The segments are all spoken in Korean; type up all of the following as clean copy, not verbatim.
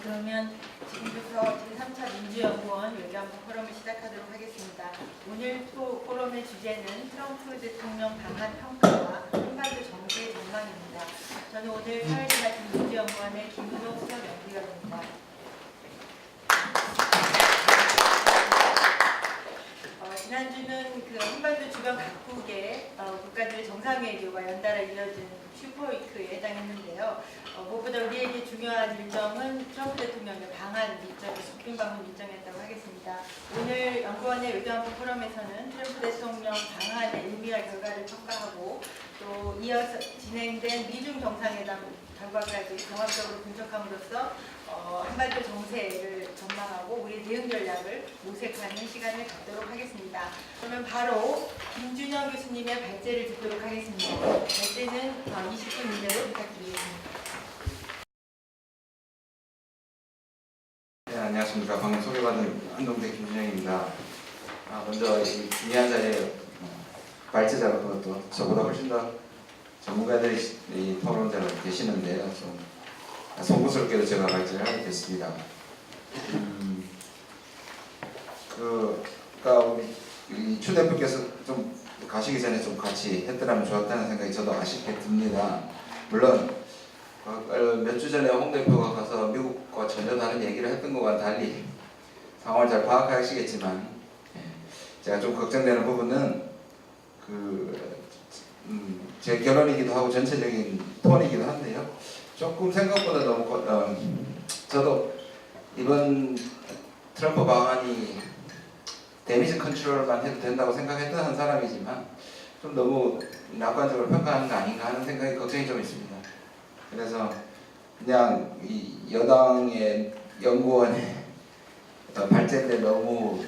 그러면 지금부터 제3차 민주연구원 외교안보 포럼을 시작하도록 하겠습니다. 오늘 포럼의 주제는 트럼프 대통령 방한 평가와 한반도 정세 전망입니다. 저는 오늘 사회를 맡은 민주연구원의 김은옥 수석 연구위원입니다. 지난주는 그 한반도 주변 각국의 국가들의 정상외교가 연달아 이어진 슈퍼위크에 해당했는데요. 무엇보다 우리에게 중요한 일정은 트럼프 대통령의 방한 일정, 국빈 방문 일정이었다고 하겠습니다. 오늘 연구원의 외교안보 포럼에서는 트럼프 대통령 방한의 의미와 결과를 평가하고 또 이어서 진행된 미중 정상회담 결과까지 종합적으로 분석함으로써 한반도 정세를 전망하고 우리의 대응 전략을 모색하는 시간을 갖도록 하겠습니다. 그러면 바로 김준영 교수님의 발제를 듣도록 하겠습니다. 발제는 20분 이내로 부탁드리겠습니다. 네, 안녕하십니까. 방금 소개받은 한동대 김준영입니다. 먼저 이 중요한 자리에 발제자로 그것도 저보다 훨씬 더 전문가들이 이 토론자로 계시는데요. 좀 송구스럽게도 제가 발제를 하게 됐습니다. 우리 추 대표께서 좀 가시기 전에 좀 같이 했더라면 좋았다는 생각이 저도 아쉽게 듭니다. 물론 몇 주 전에 홍 대표가 가서 미국과 전혀 다른 얘기를 했던 것과 달리 상황을 잘 파악하시겠지만 제가 좀 걱정되는 부분은 제 결론이기도 하고 전체적인 톤이기도 한데요. 조금 생각보다 너무 저도 이번 트럼프 방안이 데미지 컨트롤만 해도 된다고 생각했던 한 사람이지만 좀 너무 낙관적으로 평가하는 거 아닌가 하는 생각이 걱정이 좀 있습니다. 그래서 그냥 이 여당의 연구원의 발제인데 너무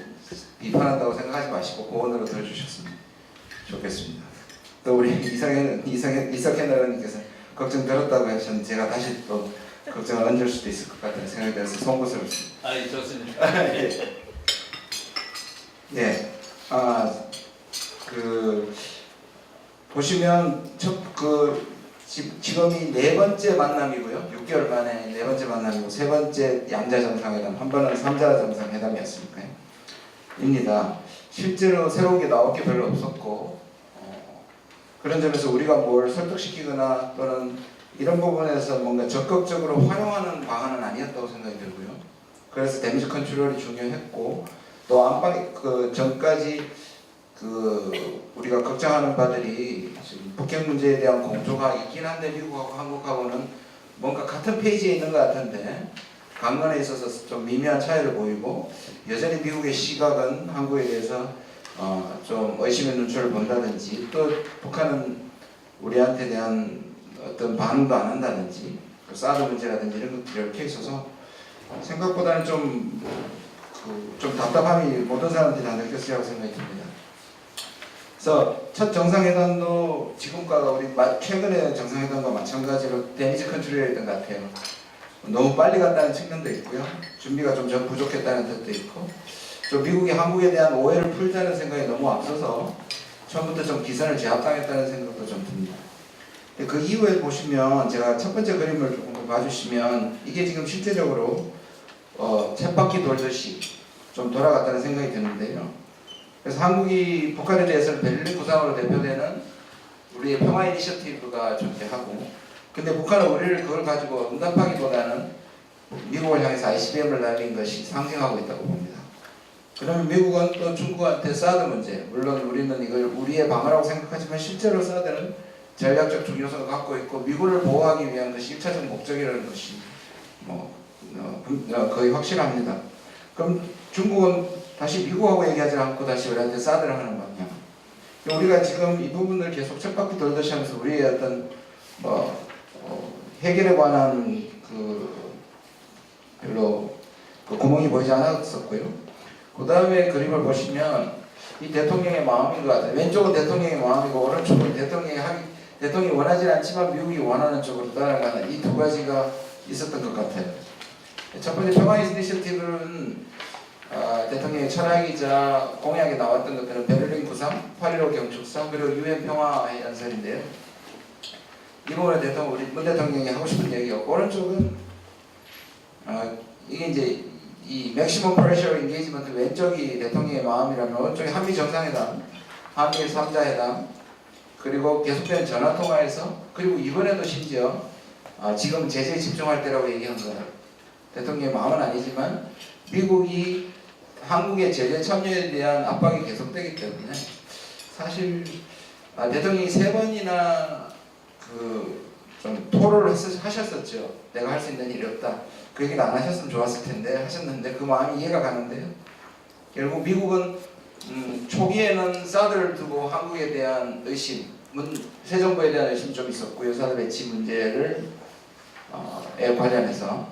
비판한다고 생각하지 마시고 고언으로 들어주셨으면 좋겠습니다. 또 우리 이석현 의원님께서 걱정 들었다고 하셨는데 제가 다시 또 걱정을 얹을 수도 있을 것 같다는 생각이 들어서 송구스럽습니다. 아니 좋습니다. 네, 보시면 지금이 네 번째 만남이고요. 6개월 만에 네 번째 만남이고 세 번째 양자 정상회담, 한 번은 3자 정상회담이었으니까요. 입니다. 실제로 새로운 게 나올 게 별로 없었고 그런 점에서 우리가 뭘 설득시키거나 또는 이런 부분에서 뭔가 적극적으로 활용하는 방안은 아니었다고 생각이 들고요. 그래서 데미지 컨트롤이 중요했고 또 안방 전까지 우리가 걱정하는 바들이 지금 북핵 문제에 대한 공조가 있긴 한데 미국하고 한국하고는 뭔가 같은 페이지에 있는 것 같은데 강론에 있어서 좀 미묘한 차이를 보이고 여전히 미국의 시각은 한국에 대해서 좀 의심의 눈초리를 본다든지 또 북한은 우리한테 대한 어떤 반응도 안 한다든지 사드 문제라든지 이런 것들이 얽혀 있어서 생각보다는 좀 답답함이 모든 사람들이 다 느꼈으리라고 생각이 듭니다. 그래서 첫 정상회담도 지금과 우리 최근의 정상회담과 마찬가지로 데미지 컨트롤이었던 것 같아요. 너무 빨리 갔다는 측면도 있고요. 준비가 좀 부족했다는 뜻도 있고 좀 미국이 한국에 대한 오해를 풀자는 생각이 너무 앞서서 처음부터 좀 기선을 제압당했다는 생각도 좀 듭니다. 그 이후에 보시면 제가 첫 번째 그림을 조금 봐주시면 이게 지금 실제적으로 쳇바퀴 돌듯이 좀 돌아갔다는 생각이 드는데요. 그래서 한국이 북한에 대해서는 베를린 구상으로 대표되는 우리의 평화 이니셔티브가 존재하고 근데 북한은 우리를 그걸 가지고 응답하기보다는 미국을 향해서 ICBM을 날린 것이 상징하고 있다고 봅니다. 그러면 미국은 또 중국한테 사드 문제, 물론 우리는 이걸 우리의 방어라고 생각하지만 실제로 사드는 전략적 중요성을 갖고 있고 미국을 보호하기 위한 것이 1차적 목적이라는 것이 거의 확실합니다. 그럼 중국은 다시 미국하고 얘기하지 않고 다시 우리한테 사드를 하는 방향. 우리가 지금 이 부분을 계속 쳇바퀴 돌듯이 하면서 우리의 어떤 해결에 관한 별로 구멍이 보이지 않았었고요. 그 다음에 그림을 보시면 이 대통령의 마음인 것 같아요. 왼쪽은 대통령의 마음이고 오른쪽은 대통령이 원하지 않지만 미국이 원하는 쪽으로 따라가는 이 두 가지가 있었던 것 같아요. 첫 번째 평화 이니셔티브는 대통령의 철학이자 공약에 나왔던 것들은 베를린 구상, 8.15 경축사 그리고 UN 평화 연설인데요. 이 부분에 우리 문 대통령이 하고 싶은 얘기였고 오른쪽은 이게 이제 이 맥시멈 프레셔 인게이지먼트 왼쪽이 대통령의 마음이라면 오른쪽이 한미 정상회담, 한미 3자 회담, 그리고 계속되는 전화 통화에서 그리고 이번에도 심지어 지금 제재에 집중할 때라고 얘기한 거예요. 대통령의 마음은 아니지만 미국이 한국의 제재 참여에 대한 압박이 계속되기 때문에 사실 대통령이 3번이나 좀 토로를 하셨었죠. 내가 할 수 있는 일이 없다. 그 얘기를 안 하셨으면 좋았을 텐데 하셨는데 그 마음이 이해가 가는데요. 결국 미국은 초기에는 사드를 두고 한국에 대한 의심, 새 정부에 대한 의심이 좀 있었고요. 사드 배치 문제를 관련해서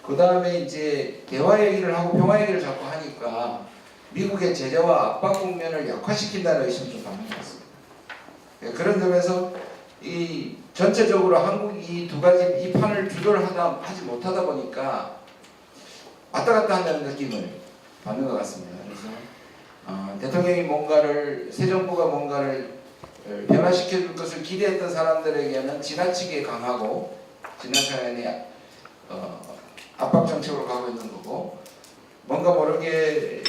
그 다음에 이제 대화 얘기를 하고 평화 얘기를 자꾸 하니까 미국의 제재와 압박 국면을 약화시킨다는 의심이 좀 받는 것 같습니다. 그런 점에서 이 전체적으로 한국이 두 가지 이 판을 하지 못하다 보니까 왔다 갔다 한다는 느낌을 받는 것 같습니다. 그래서 대통령이 새 정부가 뭔가를 변화시켜 줄 것을 기대했던 사람들에게는 지나치게 강하고 지나치게 압박 정책으로 가고 있는 거고 뭔가 모르게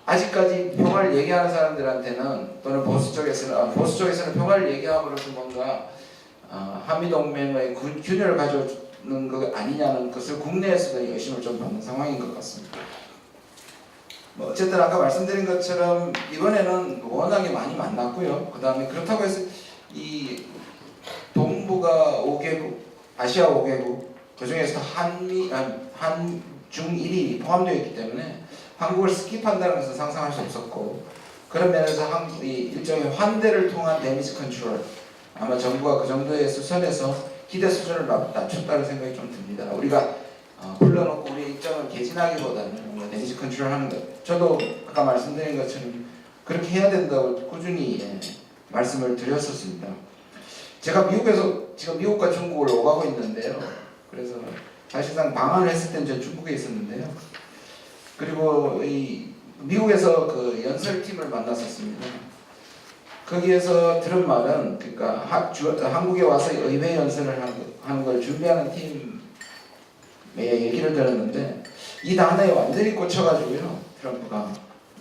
아직까지 평화를 얘기하는 사람들한테는 또는 보수 쪽에서는 평화를 얘기함으로써 뭔가 한미 동맹의 균열을 가져오는 것 아니냐는 것을 국내에서도 의심을 좀 받는 상황인 것 같습니다. 어쨌든 아까 말씀드린 것처럼 이번에는 워낙에 많이 만났고요. 그 다음에 그렇다고 해서 이 동북아 5개국, 아시아 5개국 그 중에서 한중일이 포함되어 있기 때문에 한국을 스킵한다는 것은 상상할 수 없었고 그런 면에서 한국이 일종의 환대를 통한 데미지 컨트롤 아마 정부가 그 정도의 수준에서 기대 수준을 낮췄다는 생각이 좀 듭니다. 우리가 불러놓고 우리 입장을 개진하기보다는 뭔가 데미지 컨트롤하는 것 저도 아까 말씀드린 것처럼 그렇게 해야 된다고 꾸준히 말씀을 드렸었습니다. 제가 지금 미국과 중국을 오가고 있는데요. 그래서 사실상 방한을 했을 때는 저 중국에 있었는데요. 그리고 미국에서 그 연설팀을 만났었습니다. 거기에서 들은 말은 그러니까 한국에 와서 의회 연설을 하는 걸 준비하는 팀의 얘기를 들었는데 이 단어에 완전히 꽂혀가지고요. 트럼프가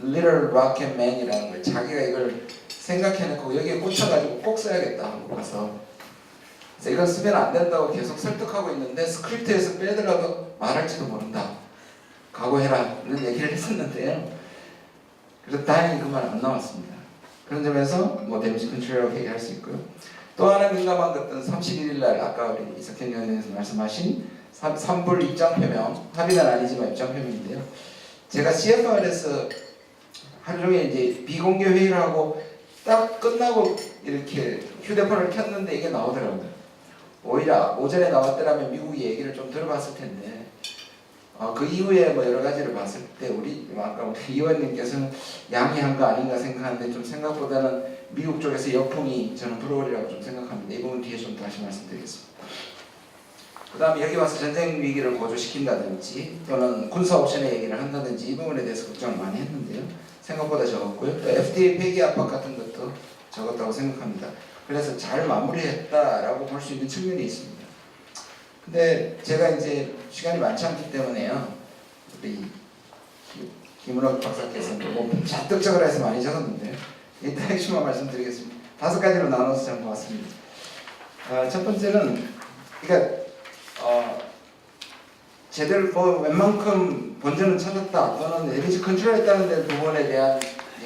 Little Rocket Man이라는 걸 자기가 이걸 생각해놓고 여기에 꽂혀가지고 꼭 써야겠다 하고 가서 그래서 이걸 쓰면 안 된다고 계속 설득하고 있는데 스크립트에서 빼더라도 말할지도 모른다. 각오해라는 얘기를 했었는데요. 그래서 다행히 그 말 안 나왔습니다. 그런 점에서 데미지 컨트롤이라고 얘기할 수 있고요. 또 하나 민감한 것은 31일 날 아까 우리 이석현 의원님께서 말씀하신 3불 입장 표명, 합의는 아니지만 입장 표명인데요. 제가 CFR에서 하루 종일 이제 비공개 회의를 하고 딱 끝나고 이렇게 휴대폰을 켰는데 이게 나오더라고요. 오히려 오전에 나왔더라면 미국이 얘기를 좀 들어봤을 텐데 그 이후에 여러 가지를 봤을 때 아까 우리 의원님께서는 양해한 거 아닌가 생각하는데 좀 생각보다는 미국 쪽에서 역풍이 저는 불어오리라고 좀 생각합니다. 이 부분 뒤에 좀 다시 말씀드리겠습니다. 그 다음에 여기 와서 전쟁 위기를 고조시킨다든지 또는 군사 옵션의 얘기를 한다든지 이 부분에 대해서 걱정을 많이 했는데요. 생각보다 적었고요. 또 FDA 폐기 압박 같은 것도 적었다고 생각합니다. 그래서 잘 마무리했다라고 볼 수 있는 측면이 있습니다. 근데 제가 이제 시간이 많지 않기 때문에요. 우리 김은옥 박사께서 잔뜩적으로 해서 많이 적었는데요. 일단 핵심만 말씀드리겠습니다. 5가지로 나눠서 적어봤습니다. 첫 번째는 그러니까 제대로 웬만큼 본전은 찾았다 또는 데미지 컨트롤했다는 부분에 대한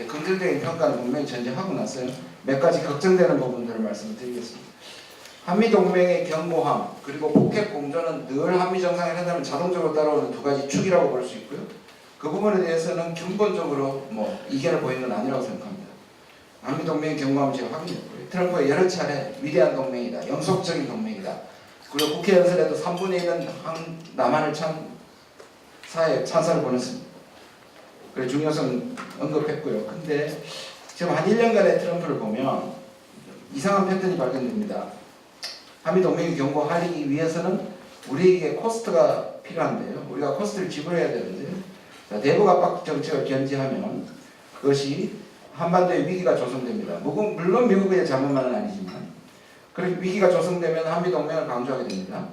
긍정적인 평가는 분명히 전제하고 나서요. 몇 가지 걱정되는 부분들을 말씀드리겠습니다. 한미동맹의 경고함 그리고 포켓 공조는 늘 한미 정상회담을 자동적으로 따라오는 2가지 축이라고 볼 수 있고요. 그 부분에 대해서는 근본적으로 이견을 보이는 건 아니라고 생각합니다. 한미동맹의 경고함을 제가 확인했고요. 트럼프가 여러 차례 위대한 동맹이다, 영속적인 동맹이다. 그리고 국회 연설에도 3분의 1은 남한을 사회에 찬사를 보냈습니다. 그래서 중요성 언급했고요. 근데 지금 한 1년간의 트럼프를 보면 이상한 패턴이 발견됩니다. 한미동맹이 경고하기 위해서는 우리에게 코스트가 필요한데요. 우리가 코스트를 지불해야 되는데 대북 압박 정책을 견지하면 그것이 한반도의 위기가 조성됩니다. 물론 미국의 잘못만은 아니지만 그렇게 위기가 조성되면 한미 동맹을 강조하게 됩니다.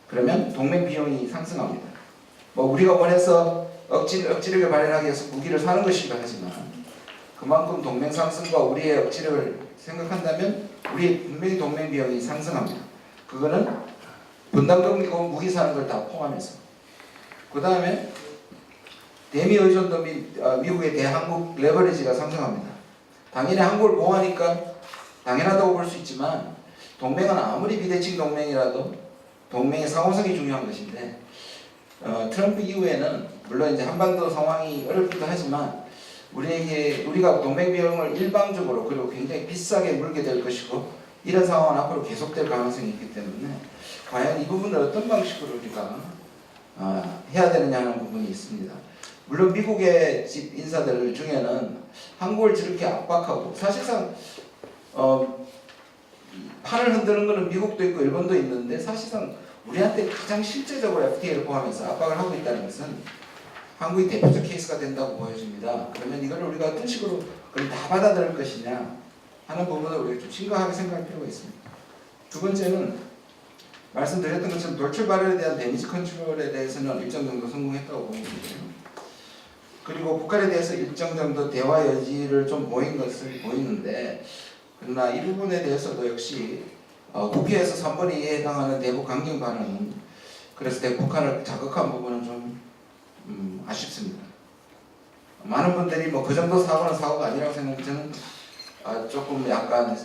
그러면 동맹 비용이 상승합니다. 뭐 우리가 원해서 억지력을 발휘하기 위해서 무기를 사는 것이기도 하지만 그만큼 동맹 상승과 우리의 억지력을 생각한다면 우리 분명히 동맹 비용이 상승합니다. 그거는 분담금이고 무기 사는 걸 다 포함해서. 그 다음에 대미 의존도 및 미국의 대한국 레버리지가 상승합니다. 당연히 한국을 보호하니까 당연하다고 볼 수 있지만 동맹은 아무리 비대칭 동맹이라도 동맹의 상호성이 중요한 것인데 트럼프 이후에는 물론 이제 한반도 상황이 어렵기도 하지만 우리가 동맹 비용을 일방적으로 그리고 굉장히 비싸게 물게 될 것이고 이런 상황은 앞으로 계속될 가능성이 있기 때문에 과연 이 부분을 어떤 방식으로 우리가 해야 되느냐 하는 부분이 있습니다. 물론 미국의 인사들 중에는 한국을 저렇게 압박하고 사실상 판을 흔드는 것은 미국도 있고 일본도 있는데 사실상 우리한테 가장 실제적으로 FTA를 포함해서 압박을 하고 있다는 것은 한국이 대표적 케이스가 된다고 보여집니다. 그러면 이걸 우리가 어떤 식으로 그걸 다 받아들일 것이냐 하는 부분을 우리가 좀 심각하게 생각할 필요가 있습니다. 두 번째는 말씀드렸던 것처럼 돌출 발열에 대한 데미지 컨트롤에 대해서는 일정 정도 성공했다고 보이는데요. 그리고 북한에 대해서 일정 정도 대화 여지를 좀 보인 것을 보이는데 그러나 이 부분에 대해서도 역시 국회에서 3분의 2에 해당하는 대북 강경 반응은 그래서 북한을 자극한 부분은 좀 아쉽습니다. 많은 분들이 뭐 그 정도 사고는 사고가 아니라고 생각하는데 저는 조금 약간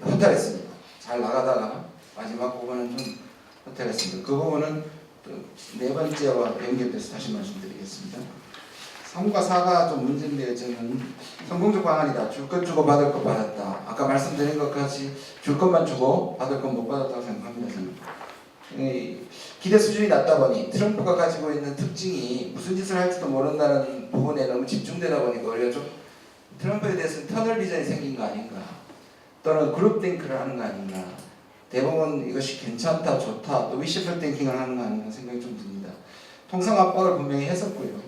허탈했습니다. 잘 나가다가 마지막 부분은 좀 허탈했습니다. 그 부분은 또 네 번째와 연결돼서 다시 말씀드리겠습니다. 3과 4가 좀 문제인데요. 저는 성공적 방안이다. 줄 것 주고 받을 것 받았다. 아까 말씀드린 것까지 줄 것만 주고 받을 건 못 받았다고 생각합니다. 저는. 기대 수준이 낮다 보니 트럼프가 가지고 있는 특징이 무슨 짓을 할지도 모른다는 부분에 너무 집중되다 보니까 오히려 좀 트럼프에 대해서는 터널 비전이 생긴 거 아닌가 또는 그룹 띵크를 하는 거 아닌가 대부분 이것이 괜찮다 좋다 또 위시풀 띵킹을 하는 거 아닌가 생각이 좀 듭니다. 통상 압박을 분명히 했었고요.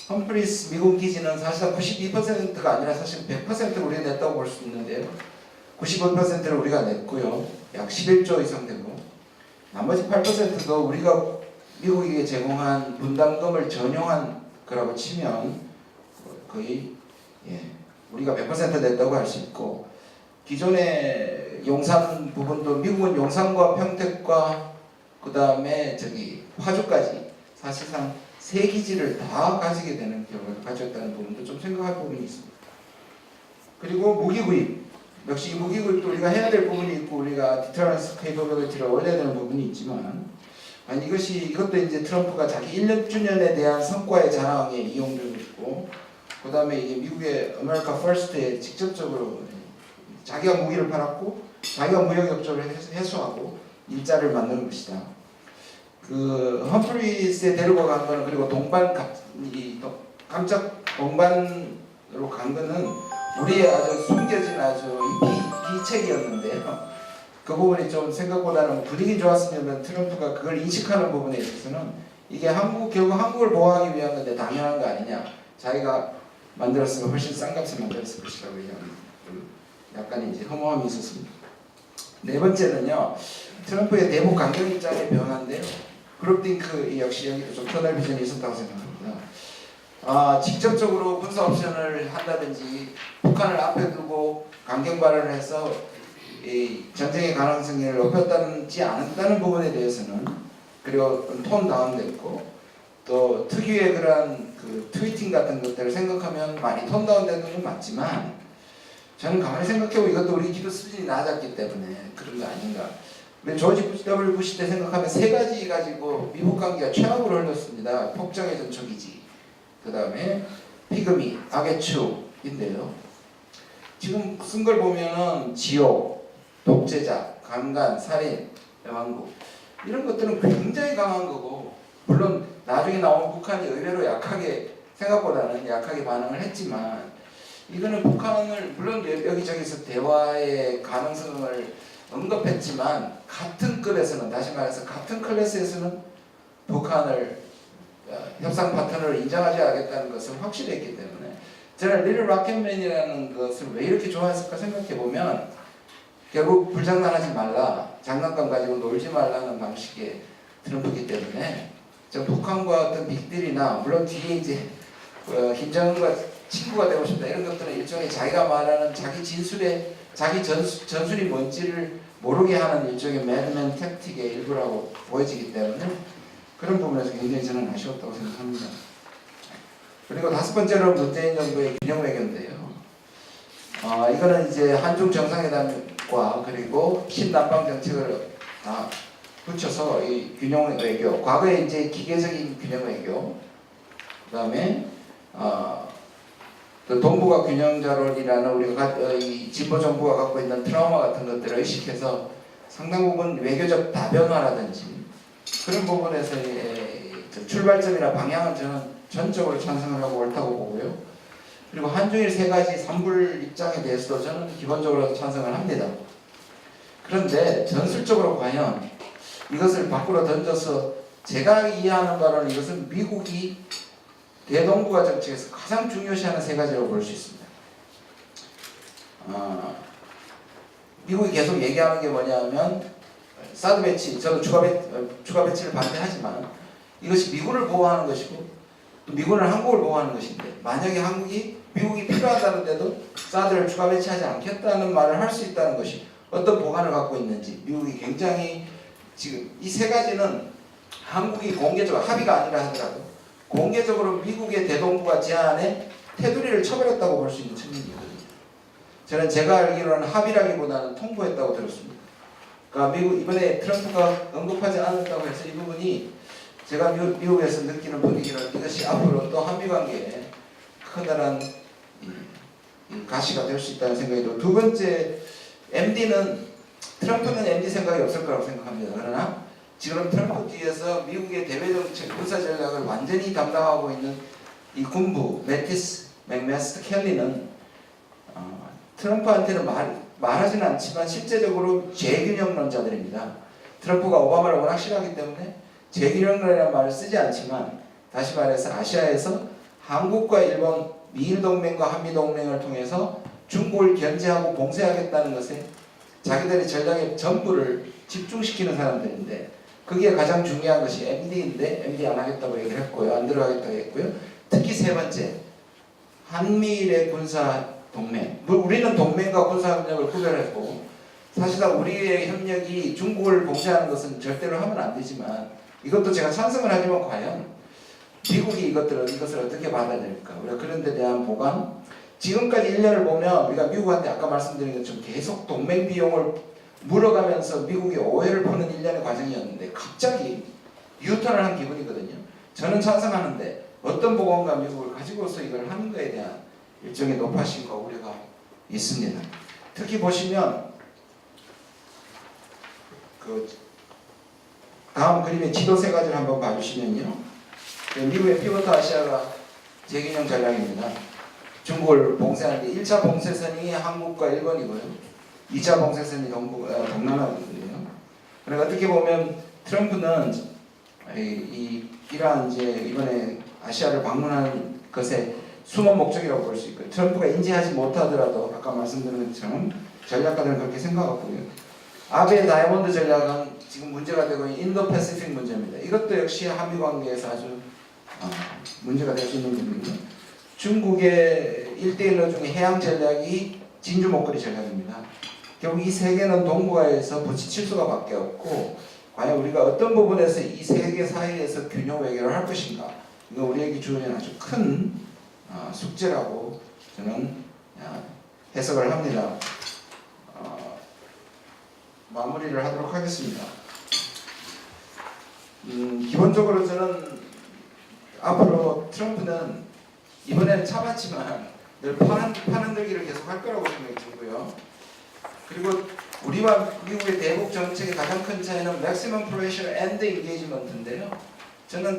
험프리스 미국 기지는 사실상 92%가 아니라 사실 100%를 우리가 냈다고 볼 수 있는데요. 95%를 우리가 냈고요. 약 11조 이상 되고 나머지 8%도 우리가 미국에게 제공한 분담금을 전용한 거라고 치면 거의 우리가 100% 냈다고 할 수 있고 기존의 용산 부분도 미국은 용산과 평택과 그 다음에 화주까지 사실상 세 기지를 다 가지게 되는 결과를 가졌다는 부분도 좀 생각할 부분이 있습니다. 그리고 무기 구입 역시 무기 구입도 우리가 해야 될 부분이 있고 우리가 디터런스 케이퍼빌리티를 올려야 되는 부분이 있지만 이것도 이제 트럼프가 자기 1주년에 대한 성과의 자랑에 이용되고 있고 그 다음에 이게 미국의 아메리카 퍼스트에 직접적으로 자기가 무기를 팔았고 자기가 무역 협조를 해소하고 일자를 만드는 것이다. 그 험프리스에 데리고 간 거는 그리고 깜짝 동반으로 간 거는 우리의 아주 숨겨진 비책이었는데요. 그 부분이 좀 생각보다는 분위기 좋았으면 트럼프가 그걸 인식하는 부분에 있어서는 이게 결국 한국을 보호하기 위한 건데 당연한 거 아니냐. 자기가 만들었으면 훨씬 싼 값에 만들었을 것이라고 좀 약간 이제 허무함이 있었습니다. 네 번째는요. 트럼프의 대북 강경 입장의 변화인데요. 그룹띵크 역시 여기도 좀 터널 비전이 있었다고 생각합니다. 직접적으로 군사 옵션을 한다든지 북한을 앞에 두고 강경 발언을 해서 이 전쟁의 가능성을 높였다든지 않았다는 부분에 대해서는 그리고 톤 다운됐고 또 특유의 그런 그 트위팅 같은 것들을 생각하면 많이 톤 다운된 건 맞지만 저는 가만히 생각해보면 이것도 우리 기도 수준이 낮았기 때문에 그런 거 아닌가. 우리 조지 W 부시 때 생각하면 세 가지 가지고 미국 관계가 최악으로 흘렀습니다. 폭정의 전초기지, 그 다음에 피그미, 악의 축인데요. 지금 쓴 걸 보면은 지옥, 독재자, 강간, 살인, 여왕국 이런 것들은 굉장히 강한 거고 물론 나중에 나온 북한이 의외로 생각보다는 약하게 반응을 했지만 이거는 북한을 물론 여기저기서 대화의 가능성을 언급했지만 같은 급에서는 다시 말해서 같은 클래스에서는 북한을 협상 파트너를 인정하지 않겠다는 것을 확실히 했기 때문에 저는 리틀 락켓맨이라는 것을 왜 이렇게 좋아했을까 생각해 보면 결국 불장난하지 말라, 장난감 가지고 놀지 말라는 방식의 트럼프이기 때문에 저 북한과 어떤 빅딜이나 물론 뒤에 이제 김정은과 친구가 되고 싶다 이런 것들은 일종의 자기가 말하는 자기 진술의 자기 전술이 뭔지를 모르게 하는 일종의 매드맨 택틱의 일부라고 보여지기 때문에 그런 부분에서 굉장히 저는 아쉬웠다고 생각합니다. 그리고 다섯 번째로 문재인 정부의 균형 외교인데요. 이거는 이제 한중 정상회담과 그리고 신남방 정책을 다 붙여서 이 균형 외교, 과거에 이제 기계적인 균형 외교, 그다음에 또 동북아 균형자론이라는 우리가 이 진보 정부가 갖고 있는 트라우마 같은 것들을 의식해서 상당 부분 외교적 다변화라든지 그런 부분에서의 출발점이나 방향은 저는 전적으로 찬성을 하고 옳다고 보고요. 그리고 한중일 세 가지 산불 입장에 대해서도 저는 기본적으로 찬성을 합니다. 그런데 전술적으로 과연 이것을 밖으로 던져서 제가 이해하는 바로는 이것은 미국이 대동북아 정책에서 가장 중요시하는 세 가지라고 볼 수 있습니다. 미국이 계속 얘기하는 게 뭐냐면 사드 배치, 저도 추가 배치를 반대하지만 이것이 미국을 보호하는 것이고 또 미국은 한국을 보호하는 것인데 만약에 미국이 필요하다는데도 사드를 추가 배치하지 않겠다는 말을 할 수 있다는 것이 어떤 보관을 갖고 있는지 미국이 굉장히 지금 이 세 가지는 한국이 공개적으로 합의가 아니라 하더라도 공개적으로 미국의 대동북아 제안에 테두리를 쳐버렸다고 볼 수 있는 측면이거든요. 저는 제가 알기로는 합의라기보다는 통보했다고 들었습니다. 그러니까 이번에 트럼프가 언급하지 않았다고 해서 이 부분이 제가 미국에서 느끼는 분위기는 이것이 앞으로 또 한미 관계에 커다란 가시가 될 수 있다는 생각이 들고, 두 번째 트럼프는 MD 생각이 없을 거라고 생각합니다. 그러나 지금 트럼프 뒤에서 미국의 대외정책, 군사 전략을 완전히 담당하고 있는 이 군부 맥메스터 켈리는 트럼프한테는 말하지는 않지만 실제적으로 재균형론자들입니다. 트럼프가 오바마를 워낙 싫어하기 때문에 재균형론이라는 말을 쓰지 않지만 다시 말해서 아시아에서 한국과 일본, 미일 동맹과 한미 동맹을 통해서 중국을 견제하고 봉쇄하겠다는 것에 자기들의 전략의 전부를 집중시키는 사람들인데 거기에 가장 중요한 것이 MD인데 MD 안 하겠다고 얘기를 했고요. 안 들어가겠다고 했고요. 특히 세 번째, 한미일의 군사 동맹. 우리는 동맹과 군사 협력을 구별했고 사실상 우리의 협력이 중국을 봉쇄하는 것은 절대로 하면 안 되지만 이것도 제가 찬성을 하지만 과연 미국이 이것을 어떻게 받아들일까? 우리가 그런 데 대한 보관. 지금까지 1년을 보면 우리가 미국한테 아까 말씀드린 것처럼 계속 동맹 비용을 물어가면서 미국이 오해를 푸는 1년의 과정이었는데 갑자기 유턴을 한 기분이거든요. 저는 찬성하는데 어떤 보관과 미국을 가지고서 이걸 하는 것에 대한 일종의 높아심과 우려가 있습니다. 특히 보시면 그 다음 그림의 지도 세 가지를 한번 봐주시면요. 미국의 피보트 아시아가 재균형 전략입니다. 중국을 봉쇄하는 게 1차 봉쇄선이 한국과 일본이고요. 2차 봉쇄선이 동남아거든요. 그러니까 어떻게 보면 트럼프는 이러한 이제 이번에 아시아를 방문하는 것의 숨은 목적이라고 볼 수 있고요. 트럼프가 인지하지 못하더라도 아까 말씀드린 것처럼 전략가들은 그렇게 생각하고요. 아베의 다이아몬드 전략은 지금 문제가 되고 있는 인도 패시픽 문제입니다. 이것도 역시 한미 관계에서 아주 문제가 될 수 있는 부분이고요. 중국의 1대1로 중에 해양 전략이 진주 목걸이 전략입니다. 결국 이 세 개는 동북아에서 부딪힐 수밖에 없고 과연 우리가 어떤 부분에서 이 세 개 사이에서 균형 외교를 할 것인가, 이거 우리에게 주어진 아주 큰 숙제라고 저는 해석을 합니다. 마무리를 하도록 하겠습니다. 기본적으로 저는 앞으로 트럼프는 이번에는 참았지만 늘 파는들기를 계속 할 거라고 생각이 들고요. 그리고 우리와 미국의 대북 정책의 가장 큰 차이는 maximum pressure and engagement인데요. 저는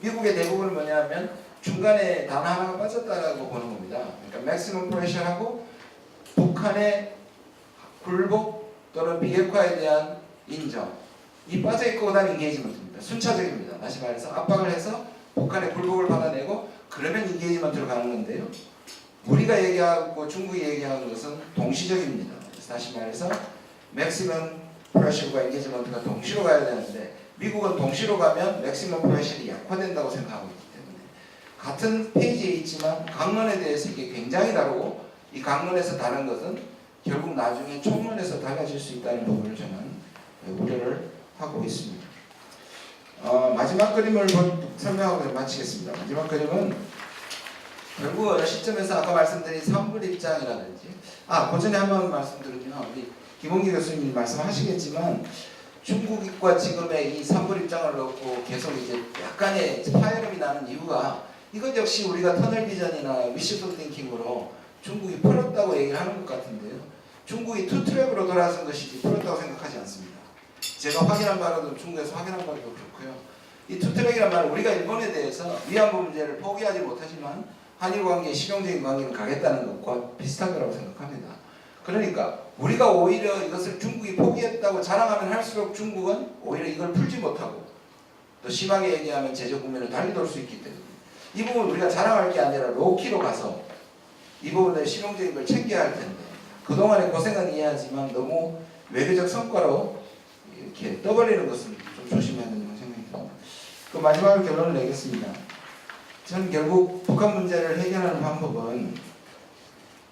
미국의 대북은 뭐냐면 중간에 단 하나가 빠졌다라고 보는 겁니다. 그러니까 maximum pressure하고 북한의 굴복 또는 비핵화에 대한 인정, 이 빠져있고 그다음 인게이지먼트입니다. 순차적입니다. 다시 말해서 압박을 해서 북한의 굴복을 받아내고 그러면 인게이지먼트로 가는 건데요. 우리가 얘기하고 중국이 얘기하는 것은 동시적입니다. 다시 말해서 맥시멈 프레셔과 엔게이지먼트가 동시로 가야 되는데 미국은 동시로 가면 맥시멈 프레셔이 약화된다고 생각하고 있기 때문에 같은 페이지에 있지만 강론에 대해서 이게 굉장히 다르고 이 강론에서 다른 것은 결국 나중에 총론에서 달라질 수 있다는 부분을 저는 우려를 하고 있습니다. 마지막 그림을 설명하고 마치겠습니다. 마지막 그림은 결국 어느 시점에서 아까 말씀드린 산불 입장이라든지 그 전에 한번 말씀드리면 우리 김홍기 교수님이 말씀하시겠지만 중국과 지금의 이 산불 입장을 놓고 계속 이제 약간의 파열음이 나는 이유가 이것 역시 우리가 터널 비전이나 위시풀 띵킹으로 중국이 풀었다고 얘기를 하는 것 같은데요. 중국이 투트랙으로 돌아선 것이지 풀었다고 생각하지 않습니다. 제가 확인한 바로도 중국에서 확인한 바로도 그렇고요. 이 투트랙이란 말은 우리가 일본에 대해서 위안부 문제를 포기하지 못하지만 한일 관계의 실용적인 관계는 가겠다는 것과 비슷한 거라고 생각합니다. 그러니까 우리가 오히려 이것을 중국이 포기했다고 자랑하면 할수록 중국은 오히려 이걸 풀지 못하고 또 심하게 얘기하면 제재 국면을 달리 돌 수 있기 때문에 이 부분 우리가 자랑할 게 아니라 로키로 가서 이 부분에 실용적인 걸 챙겨야 할 텐데 그동안의 고생은 이해하지만 너무 외교적 성과로 이렇게 떠벌리는 것은 좀 조심해야 된다고 생각이 듭니다. 그 마지막으로 결론을 내겠습니다. 저는 결국 북한 문제를 해결하는 방법은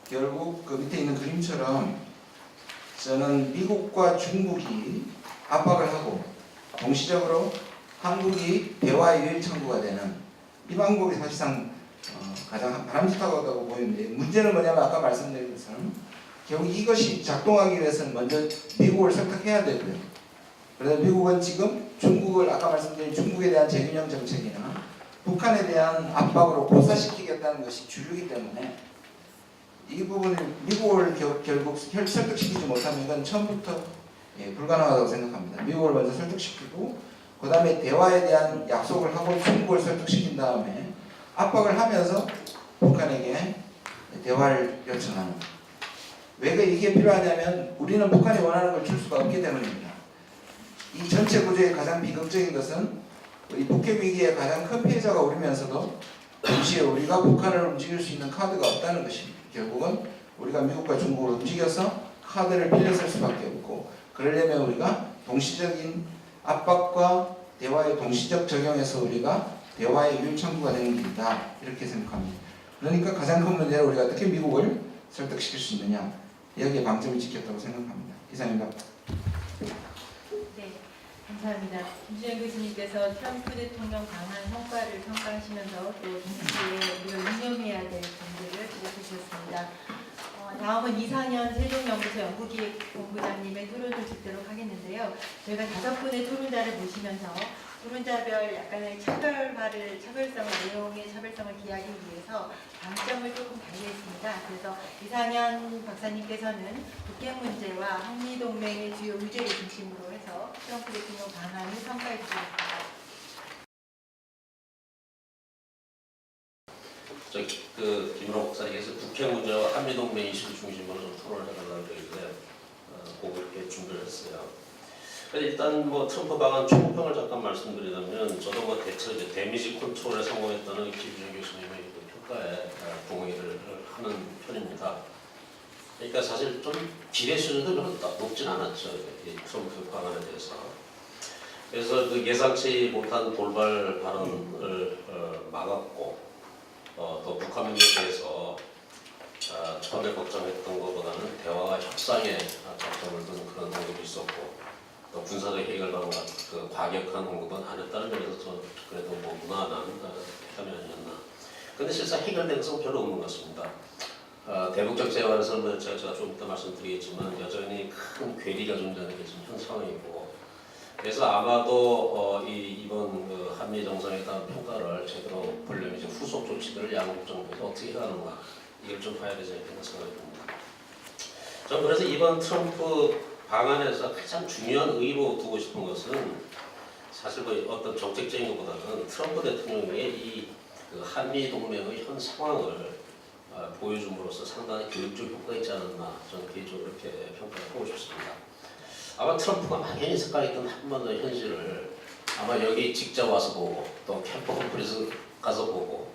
결국 그 밑에 있는 그림처럼 저는 미국과 중국이 압박을 하고 동시적으로 한국이 대화의 유일 청구가 되는 이 방법이 사실상 가장 바람직하다고 보이는데 문제는 뭐냐면 아까 말씀드린 것처럼 결국 이것이 작동하기 위해서는 먼저 미국을 설득해야 되고요. 그래서 미국은 지금 중국을 아까 말씀드린 중국에 대한 재균형 정책이나 북한에 대한 압박으로 고사시키겠다는 것이 주류이기 때문에 이 부분을 미국을 결국 설득시키지 못하면 이건 처음부터 불가능하다고 생각합니다. 미국을 먼저 설득시키고 그 다음에 대화에 대한 약속을 하고 중국을 설득시킨 다음에 압박을 하면서 북한에게 대화를 요청하는. 왜 이게 필요하냐면 우리는 북한이 원하는 걸 줄 수가 없기 때문입니다. 이 전체 구조의 가장 비극적인 것은 이 북핵 위기의 가장 큰 피해자가 우리면서도 동시에 우리가 북한을 움직일 수 있는 카드가 없다는 것입니다. 결국은 우리가 미국과 중국을 움직여서 카드를 빌려쓸 수밖에 없고 그러려면 우리가 동시적인 압박과 대화의 동시적 적용에서 우리가 대화의 유일 청구가 되는 길이다 이렇게 생각합니다. 그러니까 가장 큰 문제는 우리가 어떻게 미국을 설득시킬 수 있느냐 여기에 방점을 찍혔다고 생각합니다. 이상입니다. 네, 감사합니다. 김준현 교수님께서 트럼프 대통령 강한 성과를 평가하시면서 또 동시에 우리가 유념해야 될 점들을 지적해 주셨습니다. 다음은 이상현 세종연구소 연구기획본부장님의 토론을 듣도록 하겠는데요. 저희가 5분의 토론자를 모시면서 토론자별 약간의 차별성을 내용의 차별성을 기하기 위해서 방점을 조금 달리했습니다. 그래서 이상현 박사님께서는 북핵 문제와 한미동맹의 주요 의제를 중심으로 해서 트럼프 대통령 방안을 평가해 주셨습니다. 김은호 박사님께서 북핵 문제와 한미동맹 이슈를 중심으로 좀 토론을 해달라고 그러길래 그거 이렇게 준비를 했어요. 일단 트럼프 방안 총평을 잠깐 말씀드리자면 저도 대체로 이제 데미지 컨트롤에 성공했다는 김준현 교수님의 평가에 동의를 하는 편입니다. 그러니까 사실 좀 기대 수준도 별로 높진 않았죠. 이 트럼프 방안에 대해서. 그래서 그 예상치 못한 돌발 발언을 막았고 또 북한 문제에 대해서 처음에 걱정했던 것보다는 대화와 협상에 접점을 둔 그런 언급이 있었고 또 군사적 해결 방안 그 과격한 언급은 안 했다는 점에서 저는 그래도 무난한 편이 아니었나. 그런데 실상 해결된 것은 별로 없는 것 같습니다. 대북적 재활에서는 제가 좀 이따 말씀드리겠지만 여전히 큰 괴리가 존재하는 게 지금 현 상황이고 그래서 아마도 이번 한미 정상회담 평가를 제대로 보려면 이제 후속 조치들을 양국 정부에서 어떻게 해가는가 이걸 좀 봐야 되지 않겠나 생각이 듭니다. 저는 그래서 이번 트럼프 방안에서 가장 중요한 의의로 두고 싶은 것은 사실 어떤 정책적인 것보다는 트럼프 대통령의 이 한미 동맹의 현 상황을 보여줌으로써 상당히 교육적 효과가 있지 않았나 저는 개인적으로 이렇게 평가를 하고 싶습니다. 아마 트럼프가 막연히 생각했던 한 번의 현실을 아마 여기 직접 와서 보고 또 캠프 홈플에서 가서 보고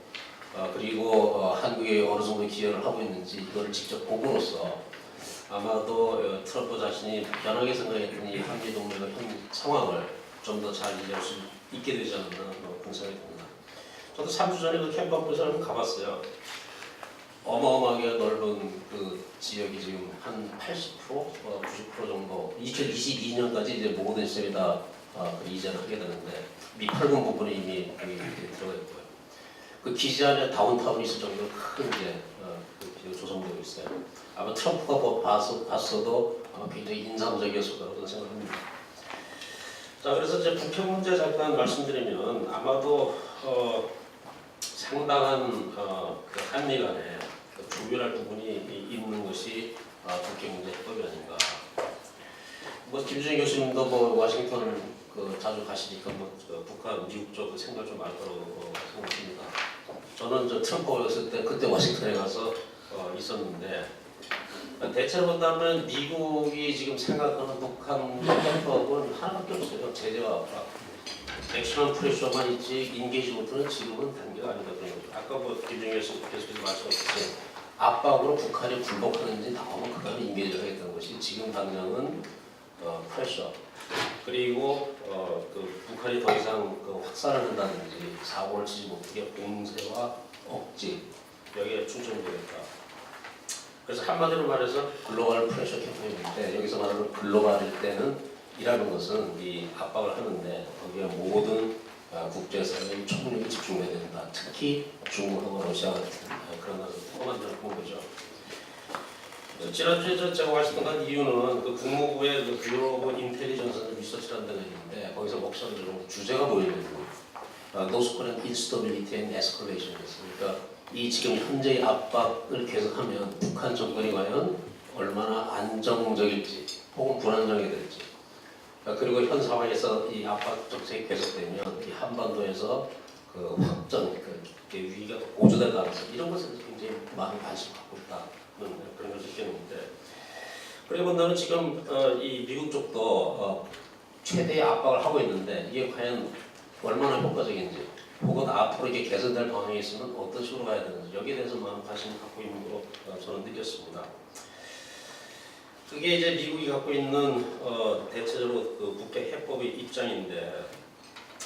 그리고 한국에 어느 정도 기여를 하고 있는지 이거를 직접 보고로서 아마도 트럼프 자신이 변하게 생각했던 이 한미 동맹의 현 상황을 좀 더 잘 이해할 수 있게 되지 않나 그런 생각이 듭니다. 저도 3주 전에 그 캠퍼스를 한번 가봤어요. 어마어마하게 넓은 그 지역이 지금 한 80%, 90% 정도 2022년까지 이제 모든 시설이 다 이전을 하게 되는데 미팔군 부분에 이미 여기 들어가 있고요. 그 기지 안에 다운타운이 있을 정도로 큰 이제 그 조성되고 있어요. 아마 트럼프가 봤어도 아마 굉장히 인상적이었을 거라고 생각합니다. 자, 그래서 이제 북핵 문제 잠깐 말씀드리면 아마도 상당한 그 한미 간에 조율할 부분이 있는 것이 북핵 문제 해법이 아닌가. 뭐 김준일 교수님도 뭐 워싱턴을 자주 가시니까 뭐 북한, 미국 쪽 생각 좀 알 거라고 생각합니다. 저는 저 트럼프가 왔을 때 그때 워싱턴에 가서 있었는데 대체로 본다면 미국이 지금 생각하는 북한 해법은 하나밖에 없어요. 제재와 압박. 액션 프레셔만 있지 인게이지먼트는 지금은 단계가 아니다 그런 거죠. 아까 뭐 김준일 교수님 말씀하셨듯이 압박으로 북한이 굴복하는지 나오면 그다음에 인게이지를 하겠다는 것이 지금 당장은 프레셔 그리고 그 북한이 더 이상 확산을 한다든지 사고를 치지 못하게 공세와 억지 여기에 충족되겠다. 그래서 한마디로 말해서 글로벌 프레셔 캠페인인데 여기서 말하는 글로벌일 때는 이라는 것은 이 압박을 하는데 거기에 모든 국제사회의 총력이 집중돼야 된다. 특히 중국하고 러시아 같은 그런 나라를 포함한다는 거죠. 지난주에 제가 말씀드린 이유는 그 국무부의 그 뷰로 오브 인텔리전스 리서치라는 데가 있는데 거기서 목사들은 주제가 뭐였냐면 노스코리안 인스터빌리티 앤 에스컬레이션이었으니까 이 지금 현재의 압박을 계속하면 북한 정권이 과연 얼마나 안정적일지 혹은 불안정하게 될지 그리고 현 상황에서 이 압박 정책이 계속되면 이 한반도에서 그 확전, 그 위기가 고조될 가능성 이런 것에 굉장히 많은 관심을 갖고 있다는 그런 걸 느꼈는데 그래 본다면 지금 이 미국 쪽도 최대의 압박을 하고 있는데 이게 과연 얼마나 효과적인지 혹은 앞으로 이게 개선될 방향이 있으면 어떤 식으로 가야 되는지 여기에 대해서 많은 관심을 갖고 있는 걸로 저는 느꼈습니다. 그게 이제 미국이 갖고 있는 대체적으로 그 북핵 해법의 입장인데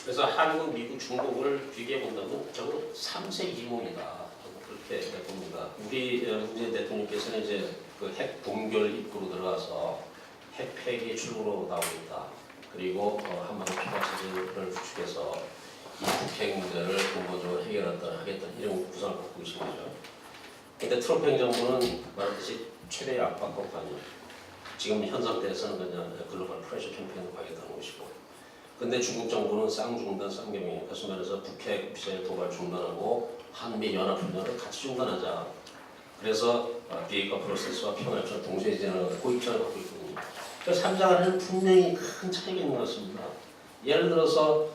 그래서 한국, 미국, 중국을 비교해 본다면 적어도 3세 이몽이다 그렇게 봅니다. 우리 문재인 대통령께서는 이제 그 핵 동결 입구로 들어가서 핵 폐기 출구로 나오고 있다. 그리고 한반도 평화 체제를 구축해서 이 북핵 문제를 근본적으로 하겠다 이런 구상을 갖고 계신 거죠. 그런데 트럼프 행정부는 말하듯이 최대의 압박과 관여. 지금 현 상태에서는 그냥 글로벌 프레셔 캠페인을 가겠다는 것이고 근데 중국 정부는 쌍중단 쌍경이에요. 그래서 말해서 북핵 미사일 도발 중단하고 한미 연합훈련을 같이 중단하자. 그래서 비핵화 프로세스와 평화협정 동시에 진행하는 고입장을 갖고 있거든요. 그래서 3장 안에는 분명히 큰 차이가 있는 것 같습니다. 예를 들어서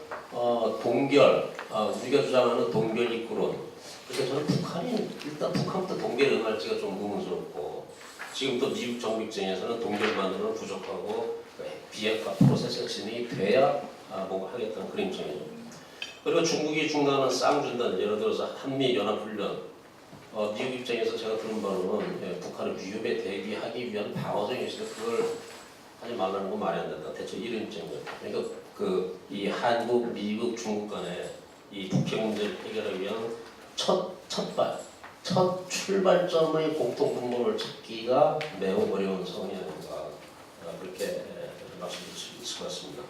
동결, 우리가 주장하는 동결 입구론. 그래서 저는 북한이 일단 북한부터 동결을 응할지가 좀 의문스럽고 지금 또 미국 정부 입장에서는 동결만으로는 부족하고 비핵화 프로세스가 진행이 돼야 뭔가 하겠다는 그런 입장이죠. 그리고 중국이 중단하는 쌍중단, 예를 들어서 한미 연합훈련, 미국 입장에서 제가 들은 바로는 북한의 위협에 대비하기 위한 방어적인 있어요. 그걸 하지 말라는 건 말이 안 된다. 대체 이런 입장이에요. 그러니까 이 한국, 미국, 중국 간에 이 북핵 문제를 해결하기 위한 첫 출발점의 공통 분모를 찾기가 매우 어려운 상황이 아닌가 그렇게 말씀드릴 수 있을 것 같습니다.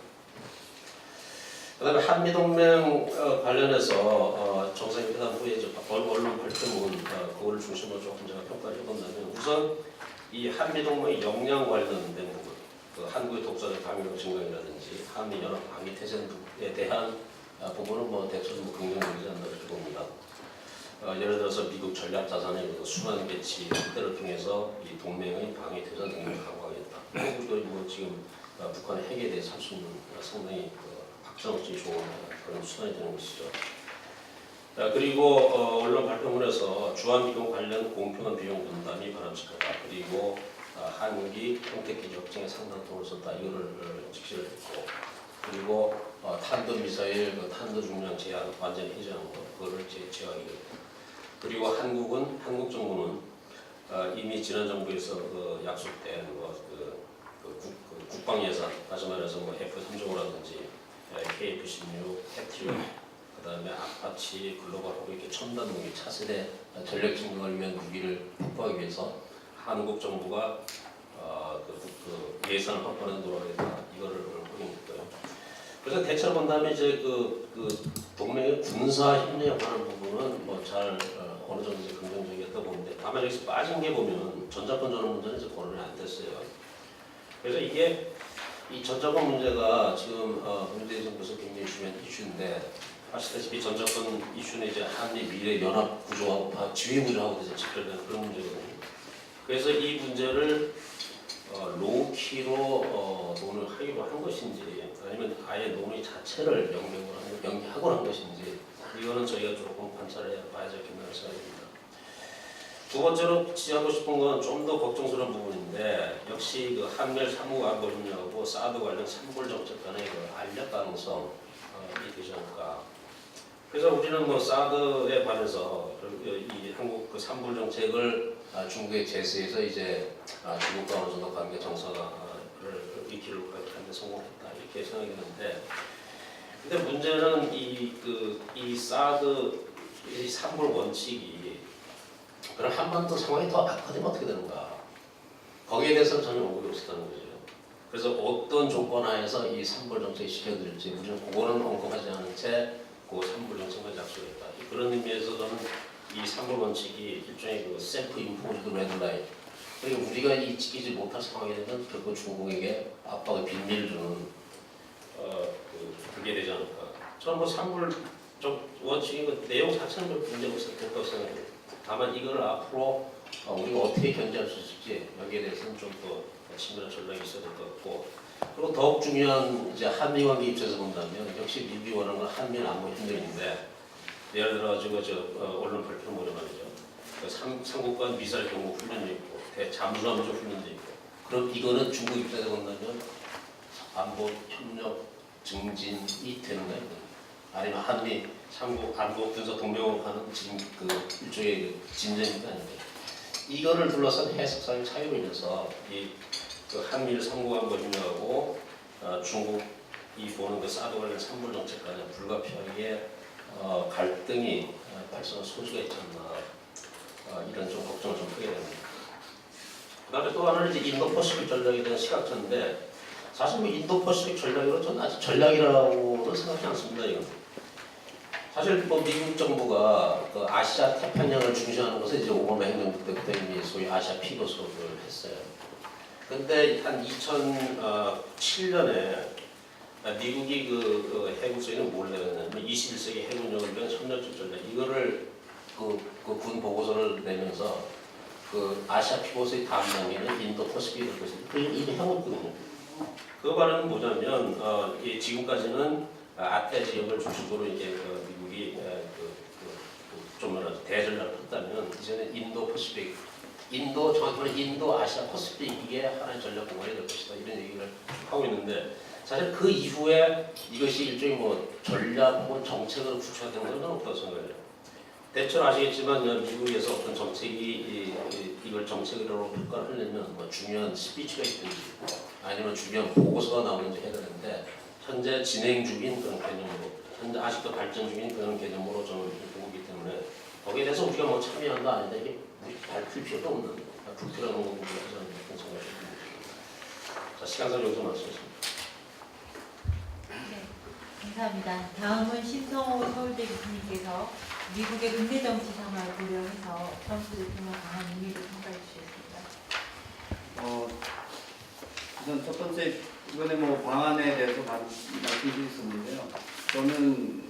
그다음에 한미동맹 관련해서 정상회담 후에 언론 발표문 그거를 중심으로 조금 제가 평가를 해본다면 우선 이 한미동맹의 역량 관련된 부분, 그 한국의 독자적 강력 증강이라든지 한미연합 방위 태세에 대한 부분은 뭐 대체로 긍정적이지 않나 그렇게 봅니다. 예를 들어서 미국 전략 자산의 순환 배치 확대를 통해서 이 동맹의 방위 태세 능력을 강화하겠다. 한국도 뭐 지금 북한의 핵에 대해서 할 수 있는 상당히 확정성이 좋은 그런 순환이 되는 것이죠. 그리고 언론 발표문에서 주한미군 관련 공평한 비용 분담이 바람직하다. 그리고 한국이 평택기지 확정에 상당한 돈을 썼다. 이거를 직시를 했고 그리고 탄도미사일 탄도 중량 제한 완전히 해제하는 것 그거를 제어하기로 했고 그리고 한국 정부는 이미 지난 정부에서 약속된 국방 예산, 다시 말해서 F-35라든지 KF-16, 패트리엇, 그다음에 아파치, 글로벌하고 이렇게 첨단 무기, 차세대 전력 증강을 위한 무기를 확보하기 위해서 한국 정부가 예산을 확보하는 노력에다 이거를 하고 있고요. 그래서 대체로 본다면 이제 동맹의 군사 협력에 관한 부분은 잘 어느 정도 이제 긍정적이었다고 보는데, 다만 여기서 빠진 게 보면 전자권 전환 문제는 이제 거론이 안 됐어요. 그래서 이게 이 전자권 문제가 지금 문재인 정부에서 굉장히 중요한 이슈인데, 아시다시피 전자권 이슈는 이제 한미 미래 연합 구조하고 지휘 구조하고 이제 직결되는 그런 문제거든요. 그래서 이 문제를 로우키로 논을 하기로 한 것인지, 아니면 아예 논의 자체를 연기하고 한 것인지, 이거는 저희가 조금 관찰해 봐야 되겠다는 생각입니다. 두 번째로 지적하고 싶은 건 좀 더 걱정스러운 부분인데, 역시 한미일 삼국안보협력하고 사드 관련 산불 정책 간의 알력 가능성이 되지 않을까. 그래서 우리는 사드에 관해서 이 한국 산불 정책을 중국에 제시해서 이제 중국과 어느 정도 관계 정상화를 이 길로 가는데 성공했다, 이렇게 생각했는데, 근데 문제는 이 사드 이 산불 원칙이 그럼 한반도 상황이 더 악화되면 어떻게 되는가? 거기에 대해서는 전혀 언급이 없었다는 거죠. 그래서 어떤 조건 하에서 이 산불 정책이 시켜질지 우리는 그거는 언급하지 않은 채 그 산불 정책을 약속했다. 그런 의미에서 저는 이 산불 원칙이 일종의 셀프 임포즈드 레드라인. 그러니까 우리가 이 지키지 못할 상황이 되면 결국 중국에게 압박의 빈밀을 주는 그게 되지 않을까. 저는 산불 원칙의 내용 자체는 문제가 없었다고 생각해요. 다만 이걸 앞으로 우리가 어떻게 견제할 수 있을지 여기에 대해서는 좀 더 친밀한 전략이 있어야 될 것 같고, 그리고 더욱 중요한 이제 한미 관계 입장에서 본다면 역시 미국이 원하는 건 한미일 안보 협력인데, 예를 들어가지고 언론 발표를 보려 말이죠. 삼국 간 미사일 경보 훈련도 있고 잠수함조 훈련도 있고, 그럼 이거는 중국 입장에서 본다면 안보 협력 증진이 되는 거예요. 아니면 한미 삼국 안보 군사 동맹으로 가는 지금 일종의 진전입니까? 아닌가요? 이거를 둘러싼 해석상의 차이로 인해서 이 한미일 삼국안보 협력하고 중국이 보는 사드 관련 산불 정책 간의 불가피하게 갈등이 발생할 소지가 있지 않나, 이런 좀 걱정을 좀 하게 됩니다. 그다음에 또 하나는 이제 인도퍼시픽 전략에 대한 시각차인데, 사실 인도퍼시픽 전략으로 저는 아직 전략이라고는 생각하지 않습니다. 이건 사실 미국 정부가 아시아 태평양을 중시하는 것을 이제 오바마 행정부 때부터 이미 소위 아시아 피벗으로 했어요. 근데 한 2007년에 미국이 해군성에는 뭘 내냐면 21세기 해군력을 위한 협력적 전략, 이거를 군 보고서를 내면서 아시아 피벗의 다음 단계는 인도 퍼시픽이 될 것이다. 이미 하고 있거든요. 그 말은 뭐냐면 지금까지는 아태 지역을 중심으로 이제 미국이 좀 대전략을 했다면, 이제는 인도 퍼시픽, 정확히 말하면 인도 아시아 퍼시픽, 이게 하나의 전략 공간이 될 것이다, 이런 얘기를 하고 있는데, 사실 그 이후에 이것이 일종의 전략 혹은 정책으로 구축된 건 없다고 생각해요. 대체로 아시겠지만 미국에서 어떤 정책이 이걸 정책으로 평가하려면 중요한 스피치가 있든지 아니면 중요한 보고서가 나오는지 해야 되는데, 현재 진행 중인 그런 개념으로, 현재 아직도 발전 중인 그런 개념으로 저는 보기 때문에 거기에 대해서 우리가 참여한다 아니다, 이게 밝힐 필요도 없는 불필요한 부분을 하지 않는 그런 생각이 듭니다. 자, 시간상 여기서 마치겠습니다. 네, 감사합니다. 다음은 신성호 서울대 교수님께서 미국의 은대 정치 상황을 고려해서 트럼프 대통령 방한 의미를 평가해 주시겠습니다. 우선 첫 번째, 이번에 방안에 대해서 말씀드렸었는데요. 저는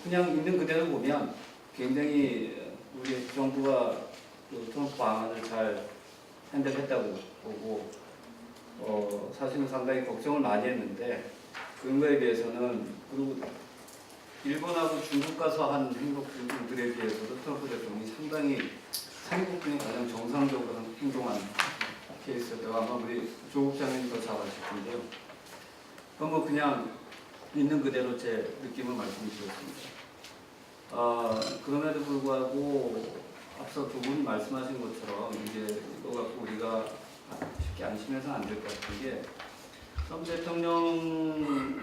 그냥 있는 그대로 보면 굉장히 우리 정부가 트럼프 방안을 잘 핸들했다고 보고, 사실은 상당히 걱정을 많이 했는데, 그런 거에 비해서는, 그리고 일본하고 중국 가서 한 행동들에 비해서도 트럼프 대통령이 상당히 한국 중에 가장 정상적으로 행동한 케이스였다고 아마 우리 조국 장관님도 잘 아실 텐데요. 그건 그냥 있는 그대로 제 느낌을 말씀드렸습니다. 그럼에도 불구하고 앞서 두 분이 말씀하신 것처럼 이제 이거 갖고 우리가 쉽게 안심해서 안 될 것 같은 게 트럼프 대통령이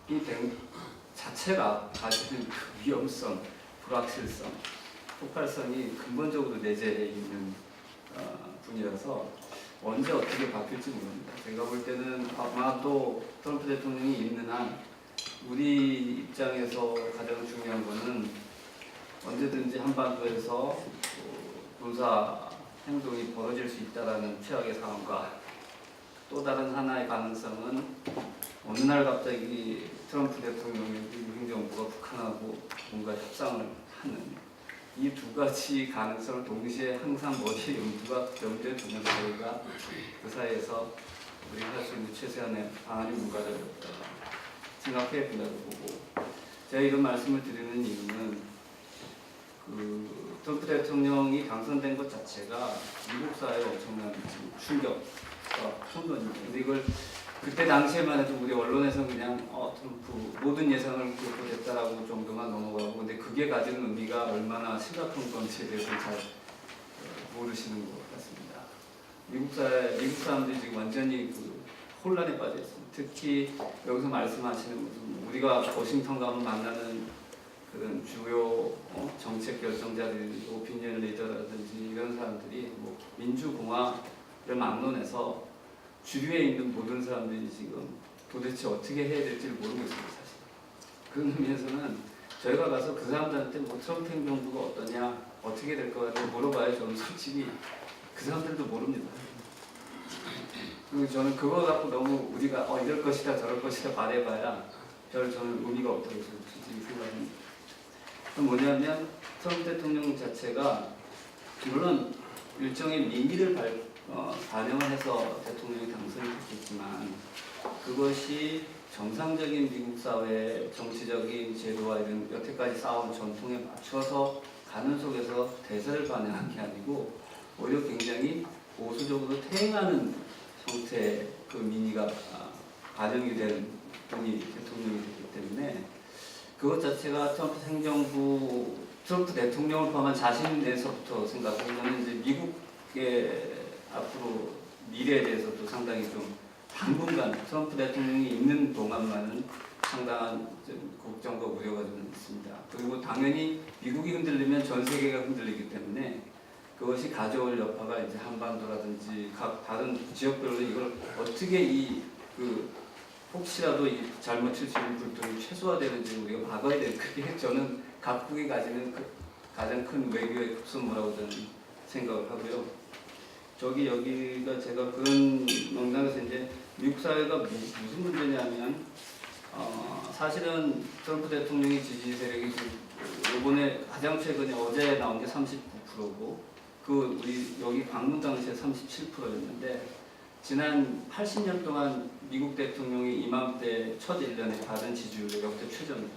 된 자체가 가지는 그 위험성, 불확실성, 폭발성이 근본적으로 내재해 있는 분이라서 언제 어떻게 바뀔지 모릅니다. 제가 볼 때는 아마 또 트럼프 대통령이 있는 한 우리 입장에서 가장 중요한 거는 언제든지 한반도에서 군사 행동이 벌어질 수 있다는 최악의 상황과 또 다른 하나의 가능성은 어느 날 갑자기 트럼프 대통령이 미국 행정부가 북한하고 뭔가 협상을 하는 이 두 가지 가능성을 동시에 항상 머리에 염두에 두면서 저희가 그 사이에서 우리가 할 수 있는 최소한의 방안이 뭔가를 생각해야 된다고 보고, 제가 이런 말씀을 드리는 이유는 그 트럼프 대통령이 당선된 것 자체가 미국 사회에 엄청난 충격과 혼돈입니다. 근데 이걸 그때 당시에만 해도 우리 언론에서 그냥 트럼프 모든 예상을 기록했다라고 정도만 넘어가고, 근데 그게 가지는 의미가 얼마나 심각한 건지에 대해서 잘 모르시는 것 같습니다. 미국 사람들이 지금 완전히 그 혼란에 빠져 있습니다. 특히 여기서 말씀하시는 무슨 우리가 워싱턴 가면 만나는 그런 주요 정책 결정자들, 오피니언 리더라든지 이런 사람들이 뭐 민주공화를 막론해서 주류에 있는 모든 사람들이 지금 도대체 어떻게 해야 될지를 모르고 있습니다. 사실 그런 의미에서는 저희가 가서 그 사람들한테 뭐 트럼프 행정부가 어떠냐, 어떻게 될 거냐고 물어봐야 저는 솔직히 그 사람들도 모릅니다. 그리고 저는 그거 갖고 너무 우리가 이럴 것이다 저럴 것이다 말해봐야 저는 의미가 없다고 솔직히 생각합니다. 그건 뭐냐면 트럼프 대통령 자체가 물론 일종의 민의를 반영을 해서 대통령이 당선이 됐겠지만 그것이 정상적인 미국 사회의 정치적인 제도와 이런 여태까지 쌓아온 전통에 맞춰서 가는 속에서 대세를 반영한 게 아니고 오히려 굉장히 보수적으로 퇴행하는 형태의 그 민의가 반영이 된 분이 대통령이 됐기 때문에 그것 자체가 트럼프 대통령을 포함한 자신에서부터 생각하고, 저는 이제 미국의 앞으로 미래에 대해서도 상당히 좀 당분간 트럼프 대통령이 있는 동안만은 상당한 좀 걱정과 우려가 좀 있습니다. 그리고 당연히 미국이 흔들리면 전 세계가 흔들리기 때문에 그것이 가져올 여파가 이제 한반도라든지 각 다른 지역별로 이걸 어떻게 혹시라도 이 잘못 칠수 있는 불통이 최소화되는지 우리가 막아야 되는, 그게 저는 각국이 가지는 가장 큰 외교의 급선무라고 저는 생각을 하고요. 여기가 제가 그런 농담에서 이제 미국 사회가 무슨 문제냐면 사실은 트럼프 대통령의 지지 세력이 이번에 가장 최근에 어제 나온 게 39%고 우리 여기 방문 당시에 37%였는데 지난 80년 동안 미국 대통령이 이맘때 첫 1년에 받은 지지율이 역대 최저입니다.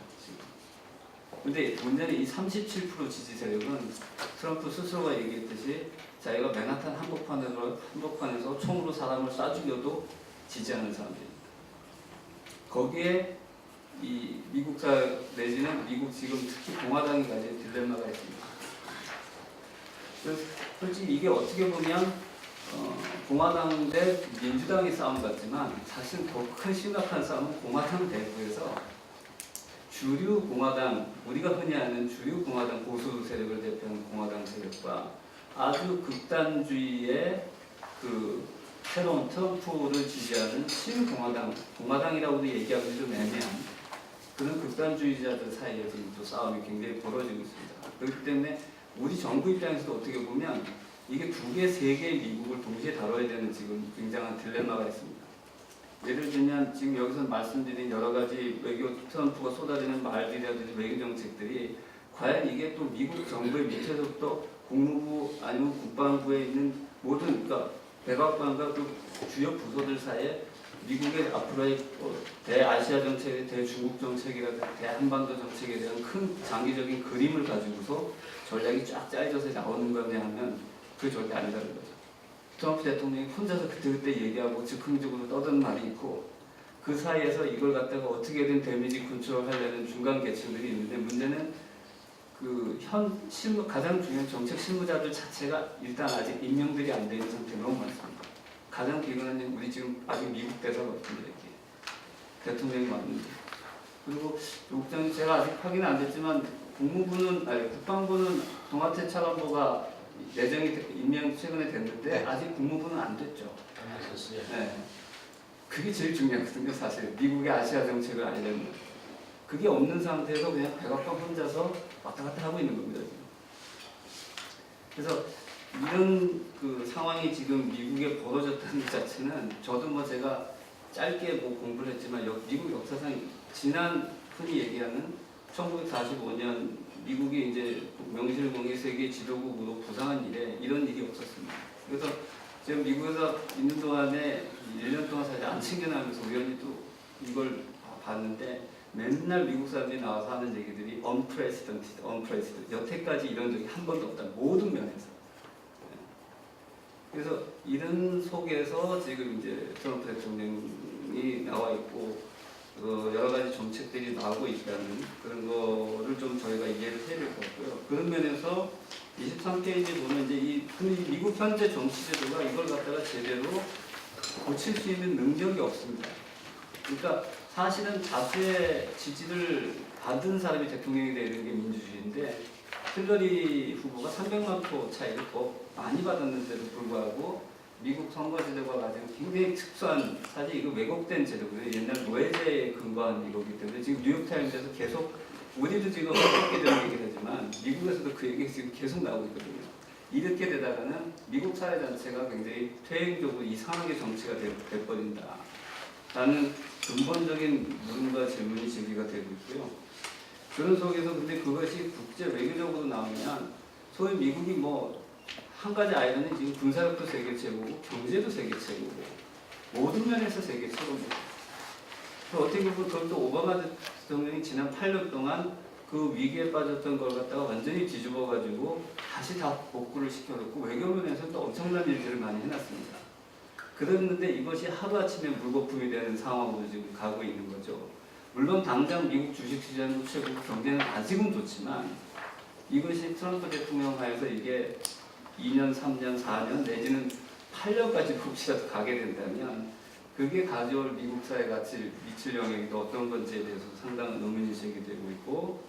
근데 문제는 이 37% 지지 세력은 트럼프 스스로가 얘기했듯이 자기가 맨하탄 한복판에서 총으로 사람을 쏴 죽여도 지지하는 사람들입니다. 거기에 이 미국 사회 내지는 미국 지금 특히 공화당이 가진 딜레마가 있습니다. 그래서 솔직히 이게 어떻게 보면 공화당 대 민주당의 싸움 같지만 사실 더 큰 심각한 싸움은 공화당 내부에서 주류 공화당, 우리가 흔히 아는 주류 공화당 보수 세력을 대표하는 공화당 세력과 아주 극단주의의 그 새로운 트럼프를 지지하는 신공화당이라고도 얘기하기 좀 애매한 그런 극단주의자들 사이에 지금 또 싸움이 굉장히 벌어지고 있습니다. 그렇기 때문에 우리 정부 입장에서도 어떻게 보면 이게 두 개, 세 개의 미국을 동시에 다뤄야 되는 지금 굉장한 딜레마가 있습니다. 예를 들면 지금 여기서 말씀드린 여러 가지 트럼프가 쏟아지는 말들이라든지 외교 정책들이 과연 이게 또 미국 정부의 밑에서부터 국무부 아니면 국방부에 있는 모든 그러니까 백악관과 그 주요 부서들 사이에 미국의 앞으로의 대아시아 정책, 대중국 정책이라든지 대한반도 정책에 대한 큰 장기적인 그림을 가지고서 전략이 쫙 짜여져서 나오는 거냐 하면 그게 절대 아니다는 거죠. 트럼프 대통령이 혼자서 그때 얘기하고 즉흥적으로 떠드는 말이 있고 그 사이에서 이걸 갖다가 어떻게든 데미지 컨트롤 하려는 중간 계층들이 있는데 문제는 그 현 실무 가장 중요한 정책 실무자들 자체가 일단 아직 임명들이 안 되는 상태 너무 많습니다. 가장 비근한 게 우리 지금 아직 미국 대사가 없습니다. 이렇게 대통령이 왔는데. 그리고 조국 장 제가 아직 확인은 안 됐지만 국방부는 동아태 차관보가 임명 최근에 됐는데 아직 국무부는 안 됐죠. 네. 그게 제일 중요하거든요, 사실. 미국의 아시아 정책을 알려면. 그게 없는 상태에서 그냥 백악관 혼자서 왔다 갔다 하고 있는 겁니다, 지금. 그래서 이런 그 상황이 지금 미국에 벌어졌다는 것 자체는 저도 뭐 제가 짧게 뭐 공부를 했지만 미국 역사상 지난 흔히 얘기하는 1945년 미국이 이제 명실공히 세계 지도국으로 부상한 이래 이런 일이 없었습니다. 그래서 지금 미국에서 있는 동안에 1년 동안 사실 안 챙겨나가면서 우연히 또 이걸 봤는데 맨날 미국 사람들이 나와서 하는 얘기들이 unprecedented. 여태까지 이런 적이 한 번도 없다. 모든 면에서. 그래서 이런 속에서 지금 이제 트럼프 대통령이 나와 있고 여러 가지 정책들이 나오고 있다는 그런 거를 좀 저희가 이해를 해야 될 것 같고요. 그런 면에서 23페이지 보면 이제 이 미국 현재 정치 제도가 이걸 갖다가 제대로 고칠 수 있는 능력이 없습니다. 그러니까 사실은 다수의 지지를 받은 사람이 대통령이 되는 게 민주주의인데 힐러리 후보가 300만 표 차이를 더 많이 받았는데도 불구하고 미국 선거 제도가 가진 굉장히 특수한 사실 이거 왜곡된 제도고요. 옛날 노예제에 근거한 이거기 때문에 지금 뉴욕타임즈에서 계속 우리도 지금 어떻게 되는 얘기를 하지만 미국에서도 그 얘기가 지금 계속 나오고 있거든요. 이렇게 되다가는 미국 사회 자체가 굉장히 퇴행적으로 이상하게 정치가 돼버린다. 라는 근본적인 물음과 질문이 제기가 되고 있고요. 그런 속에서 근데 그것이 국제 외교적으로 나오면 소위 미국이 뭐 한 가지 아이러니는 지금 군사력도 세계 최고고 경제도 세계 최고고 모든 면에서 세계 최고입니다. 어떻게 보면 그것도 오바마 대통령이 지난 8년 동안 그 위기에 빠졌던 걸 갖다가 완전히 뒤집어가지고 다시 다 복구를 시켜놓고 외교면에서 또 엄청난 일들을 많이 해놨습니다. 그랬는데 이것이 하루아침에 물거품이 되는 상황으로 지금 가고 있는 거죠. 물론 당장 미국 주식시장도 최고 경제는 아직은 좋지만 이것이 트럼프 대통령 하에서 이게 2년, 3년, 4년 내지는 8년까지 혹시라도 가게 된다면 그게 가져올 미국 사회 가치를 미칠 영향이 또 어떤 건지에 대해서 상당한 의문이 제기되고 있고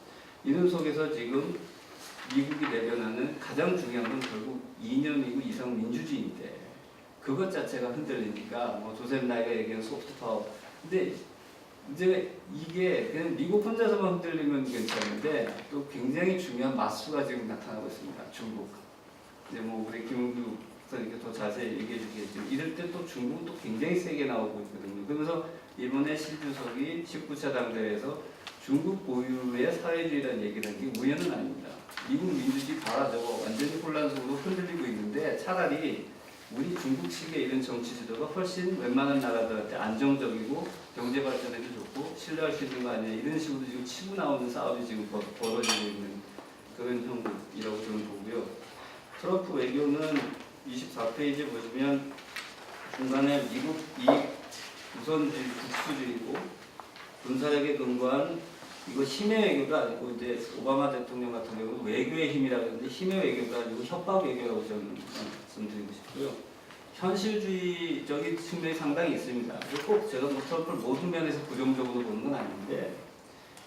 이런 속에서 지금 미국이 내변하는 가장 중요한 건 결국 이념이고 이상 민주주의인데 그것 자체가 흔들리니까 뭐 조셉 나이가 얘기하는 소프트 파워 근데 이제 이게 그냥 미국 혼자서만 흔들리면 괜찮은데 또 굉장히 중요한 맞수가 지금 나타나고 있습니다. 중국. 이제 뭐 우리 김은규 선생님께 더 자세히 얘기해 주겠지만 이럴 때 또 중국은 또 굉장히 세게 나오고 있거든요. 그러면서 이번에 시 주석이 19차 당대회에서 중국 고유의 사회주의라는 얘기를 한 게 우연은 아닙니다. 미국 민주주의 봐라 저거 완전히 혼란 속으로 흔들리고 있는데 차라리 우리 중국 측의 이런 정치 지도가 훨씬 웬만한 나라들한테 안정적이고 경제 발전에도 좋고 신뢰할 수 있는 거 아니냐 이런 식으로 지금 치고 나오는 싸움이 지금 벌어지고 있는 그런 형국이라고 저는 보고요. 트럼프 외교는 24페이지 보시면 중간에 미국 이익 우선주의 국수주의고 군사력에 근거한 이거 힘의 외교가 아니고 이제 오바마 대통령 같은 경우는 외교의 힘이라고 하는데 힘의 외교가 아니고 협박 외교라고 저는 말씀드리고 싶고요. 현실주의적인 측면이 상당히 있습니다. 꼭 제가 뭐 트럼프를 모든 면에서 부정적으로 보는 건 아닌데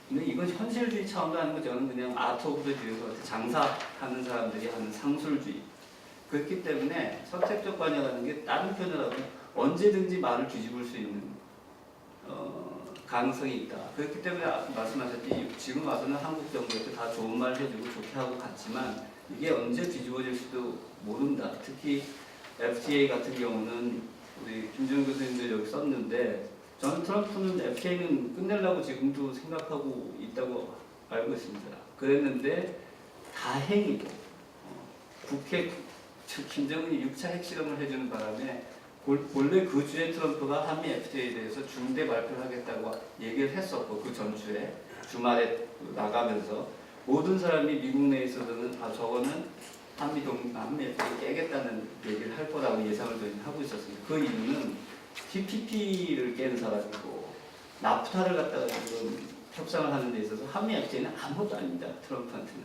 근데 이건 현실주의 차원도 아니고 저는 그냥 아트 오브 더 딜 장사하는 사람들이 하는 상술주의 그렇기 때문에 선택적 관여라는 게 다른 표현을 하면 언제든지 말을 뒤집을 수 있는 가능성이 있다. 그렇기 때문에 말씀하셨듯이 지금 와서는 한국 정부에서 다 좋은 말 해주고 좋게 하고 갔지만 이게 언제 뒤집어질지도 모른다. 특히 FTA 같은 경우는 우리 김준 교수님도 여기 썼는데 저는 트럼프는 FTA는 끝내려고 지금도 생각하고 있다고 알고 있습니다. 그랬는데 다행히도 국회 김정은이 6차 핵실험을 해주는 바람에 본래 그 주에 트럼프가 한미 FTA에 대해서 중대 발표를 하겠다고 얘기를 했었고 그 전주에 주말에 나가면서 모든 사람이 미국 내에 있어서는 저거는 한미 FTA 깨겠다는 얘기를 할 거라고 예상을 저희는 하고 있었습니다. 그 이유는 TPP를 깬 사람이고 나프타를 갖다가 지금 협상을 하는 데 있어서 한미 FTA는 아무것도 아닙니다. 트럼프한테는.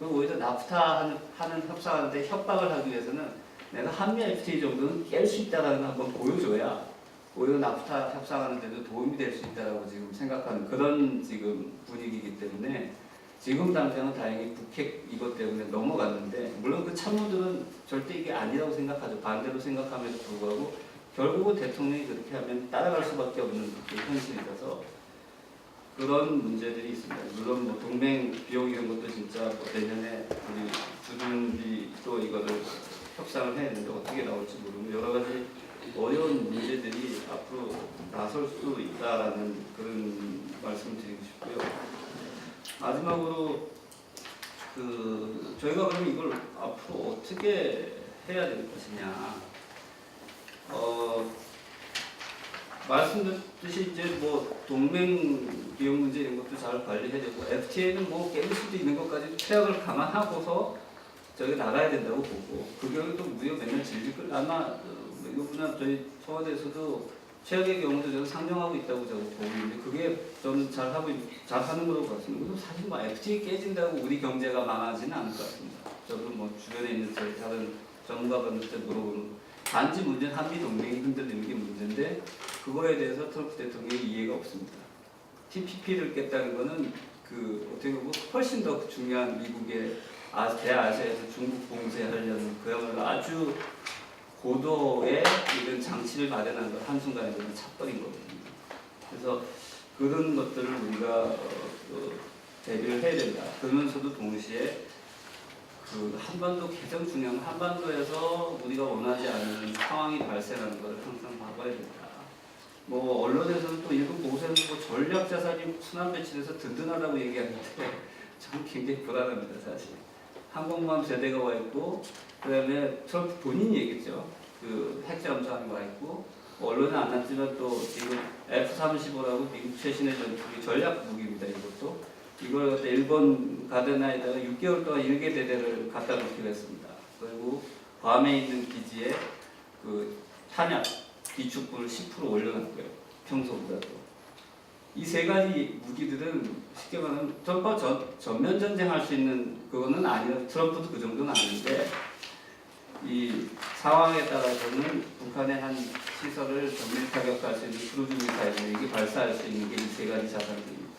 그 오히려 나프타 하는 협상하는데 협박을 하기 위해서는 내가 한미 FTA 정도는 깰 수 있다라는 걸 한번 보여줘야 오히려 나프타 협상하는데도 도움이 될 수 있다라고 지금 생각하는 그런 지금 분위기이기 때문에 지금 당장은 다행히 북핵 이것 때문에 넘어갔는데 물론 그 참모들은 절대 이게 아니라고 생각하죠. 반대로 생각함에도 불구하고 결국은 대통령이 그렇게 하면 따라갈 수밖에 없는 그 현실이라서 그런 문제들이 있습니다. 물론 뭐 동맹 비용 이런 것도 진짜 뭐 내년에 우리 주준비도 이거를 협상을 해야 되는데 어떻게 나올지 모르고 여러 가지 어려운 문제들이 앞으로 나설 수 있다라는 그런 말씀을 드리고 싶고요. 마지막으로 저희가 그럼 이걸 앞으로 어떻게 해야 될 것이냐. 말씀드렸듯이 이제 뭐 동맹 비용 문제 이런 것도 잘 관리해야 되고 FTA는 뭐 깰 수도 있는 것까지 태역을 감안하고서 저희가 나가야 된다고 보고 그 경우 또 무역 맨날 질질 끌 아마 이거보다 저희 청와대에서도 최악의 경우도 저는 상정하고 있다고 저는 보고 있는데 그게 저는 잘 하는 거라고 봤습니다. 그래서 사실 뭐 FTA 깨진다고 우리 경제가 망하지는 않을 것 같습니다. 저도 뭐 주변에 있는 저희 다른 전문가분들한테 물어보는 단지 문제는 한미 동맹이 흔들리는 게 문제인데 그거에 대해서 트럼프 대통령이 이해가 없습니다. TPP를 깼다는 거는 어떻게 보면 훨씬 더 중요한 미국의 대아시아에서 중국 봉쇄하려는 그야말로 아주 고도의 이런 장치를 마련한 걸 한순간에 그냥 차버린 거거든요. 그래서 그런 것들을 우리가 대비를 해야 된다. 그러면서도 동시에 한반도 가장 중요한 한반도에서 우리가 원하지 않는 상황이 발생하는 걸 항상 막아야 된다. 뭐 언론에서는 또 일부 보도에는 뭐 전략 자산이 순환 배치돼서 든든하다고 얘기하는데 저는 굉장히 불안합니다. 사실 항공모함 세대가 와 있고 그다음에 트럼프 본인이 얘기했죠. 핵 잠수함이 와 있고 언론에 안 났지만 또 지금 F-35라고 미국 최신의 전투기 전략 무기입니다. 이걸 갖다 일본 가데나에다가 6개월 동안 1개 대대를 갖다 놓기로 했습니다. 그리고 괌에 있는 기지에 탄약 비축분을 10% 올려놨고요. 평소보다도. 이 세 가지 무기들은 쉽게 말하면 트럼프와 전면 전쟁할 수 있는 그거는 아니라 트럼프도 그 정도는 아닌데 이 상황에 따라서는 북한의 한 시설을 정밀 타격할 수 있는 크루즈 미사일을 발사할 수 있는 게 이 세 가지 자산들입니다.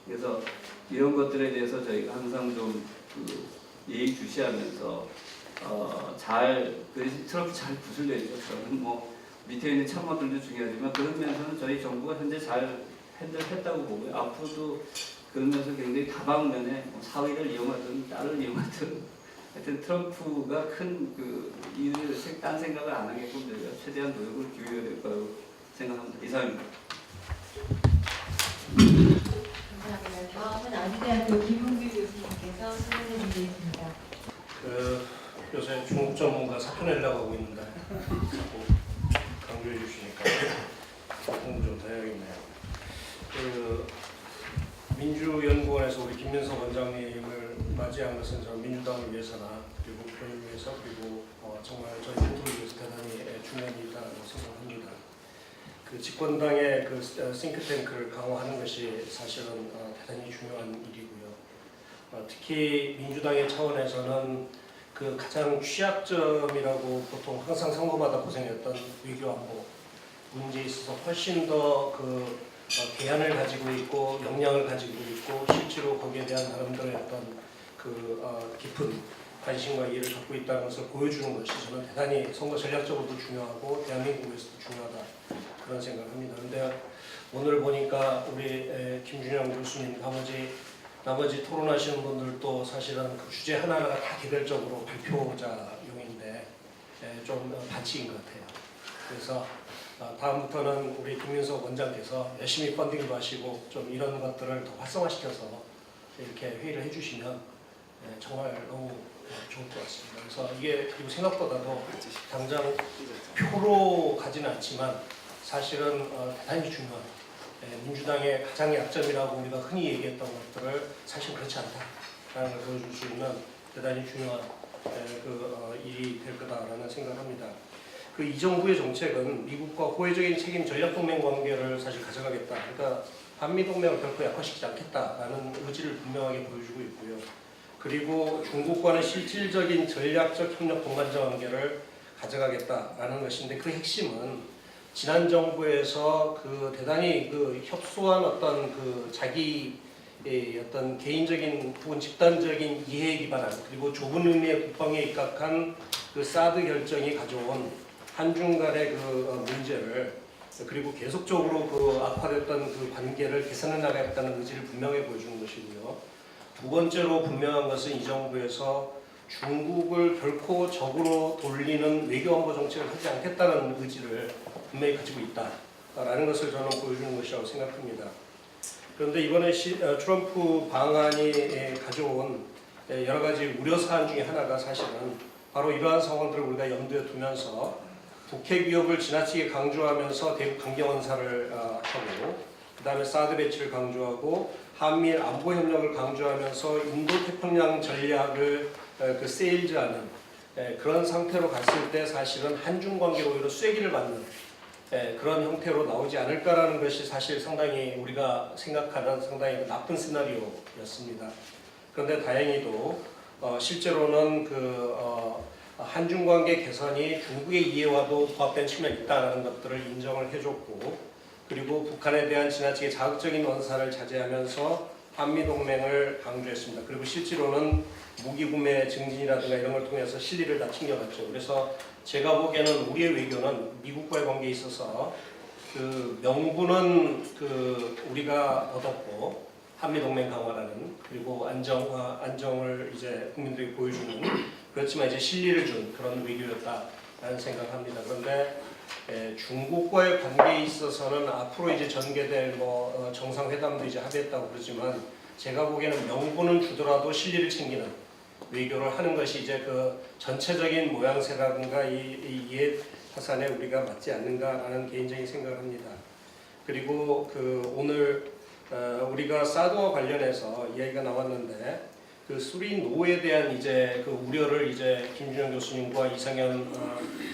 그래서 이런 것들에 대해서 저희가 항상 좀 예의주시하면서 트럼프 잘 구슬려야죠. 저는 뭐 밑에 있는 참모들도 중요하지만 그런 면에서는 저희 정부가 현재 잘 핸들했다고 보고요. 앞으로도 그러면서 굉장히 다방면에 뭐 사위를 이용하든 딸을 이용하든 하여튼 트럼프가 큰 일을 딴 생각을 안 하게끔 저희가 최대한 노력을 기울여야 될 거라고 생각합니다. 이상입니다. 감사합니다. 다음은 아주대학교 김은규 교수님께서 설명해 주시겠습니다. 요새 중국 전문가 사표 내려고 하고 있는데 자꾸 강조해 주시니까 공부 좀 더 해야겠네요. 민주연구원에서 우리 김민석 원장님을 맞이한 것은 저는 민주당을 위해서나 그리고 교육을 위해서 그리고 정말 저희 모두를 위해서 대단히 중요한 일이라고 생각합니다. 집권당의 싱크탱크를 강화하는 것이 사실은 대단히 중요한 일이고요. 특히 민주당의 차원에서는 가장 취약점이라고 보통 항상 선거마다 고생했던 외교안보 문제에 있어서 훨씬 더 대안을 가지고 있고 역량을 가지고 있고 실제로 거기에 대한 사람들의 어떤 깊은 관심과 이해를 갖고 있다는 것을 보여주는 것이 저는 대단히 선거 전략적으로도 중요하고 대한민국에서도 중요하다 그런 생각을 합니다. 그런데 오늘 보니까 우리 김준영 교수님 나머지 토론하시는 분들도 사실은 주제 하나하나가 다 개별적으로 발표자용인데 좀 반칙인 것 같아요. 그래서 다음부터는 우리 김민석 원장께서 열심히 펀딩도 하시고 좀 이런 것들을 더 활성화시켜서 이렇게 회의를 해주시면 정말 너무 좋을 것 같습니다. 그래서 이게 그리고 생각보다도 당장 표로 가지는 않지만 사실은 대단히 중요한 민주당의 가장 약점이라고 우리가 흔히 얘기했던 것들을 사실 그렇지 않다라는 걸 보여줄 수 있는 대단히 중요한 일이 될 거다라는 생각을 합니다. 이 정부의 정책은 미국과 호혜적인 책임 전략동맹 관계를 사실 가져가겠다. 그러니까 한미동맹을 결코 약화시키지 않겠다라는 의지를 분명하게 보여주고 있고요. 그리고 중국과는 실질적인 전략적 협력 동반자 관계를 가져가겠다라는 것인데 그 핵심은 지난 정부에서 그 대단히 그 협소한 어떤 그 자기 어떤 개인적인 혹은 집단적인 이해에 기반한 그리고 좁은 의미의 국방에 입각한 그 사드 결정이 가져온 한중 간의 그 문제를 그리고 계속적으로 그 악화됐던 그 관계를 개선해 나가겠다는 의지를 분명히 보여주는 것이고요. 두 번째로 분명한 것은 이 정부에서 중국을 결코 적으로 돌리는 외교안보 정책을 하지 않겠다는 의지를 분명히 가지고 있다라는 것을 저는 보여주는 것이라고 생각합니다. 그런데 이번에 트럼프 방안이 가져온 여러 가지 우려 사안 중에 하나가 사실은 바로 이러한 상황들을 우리가 염두에 두면서 북핵 위협을 지나치게 강조하면서 대북 강경언사를 하고 그다음에 사드 배치를 강조하고 한미일 안보 협력을 강조하면서 인도 태평양 전략을 그 세일즈하는 그런 상태로 갔을 때 사실은 한중 관계가 오히려 쐐기를 받는 그런 형태로 나오지 않을까라는 것이 사실 상당히 우리가 생각하는 상당히 나쁜 시나리오였습니다. 그런데 다행히도 실제로는 그 한중 관계 개선이 중국의 이해와도 부합된 측면이 있다는 것들을 인정을 해줬고 그리고 북한에 대한 지나치게 자극적인 언사를 자제하면서 한미 동맹을 강조했습니다. 그리고 실제로는 무기 구매 증진이라든가 이런 걸 통해서 실리를 다 챙겨갔죠. 그래서 제가 보기에는 우리의 외교는 미국과의 관계에 있어서 그 명분은 그 우리가 얻었고 한미 동맹 강화라는 그리고 안정을 이제 국민들에게 보여주는 그렇지만 이제 실리를 준 그런 외교였다라는 생각합니다. 그런데 중국과의 관계에 있어서는 앞으로 이제 전개될 뭐 정상회담도 이제 하겠다고 그러지만 제가 보기에는 명분은 주더라도 실리를 챙기는 외교를 하는 것이 이제 그 전체적인 모양새라든가 이 옛 파산에 우리가 맞지 않는가라는 개인적인 생각을 합니다. 그리고 그 오늘 우리가 사드와 관련해서 이야기가 나왔는데 그 수리노에 대한 이제 그 우려를 이제 김준영 교수님과 이상현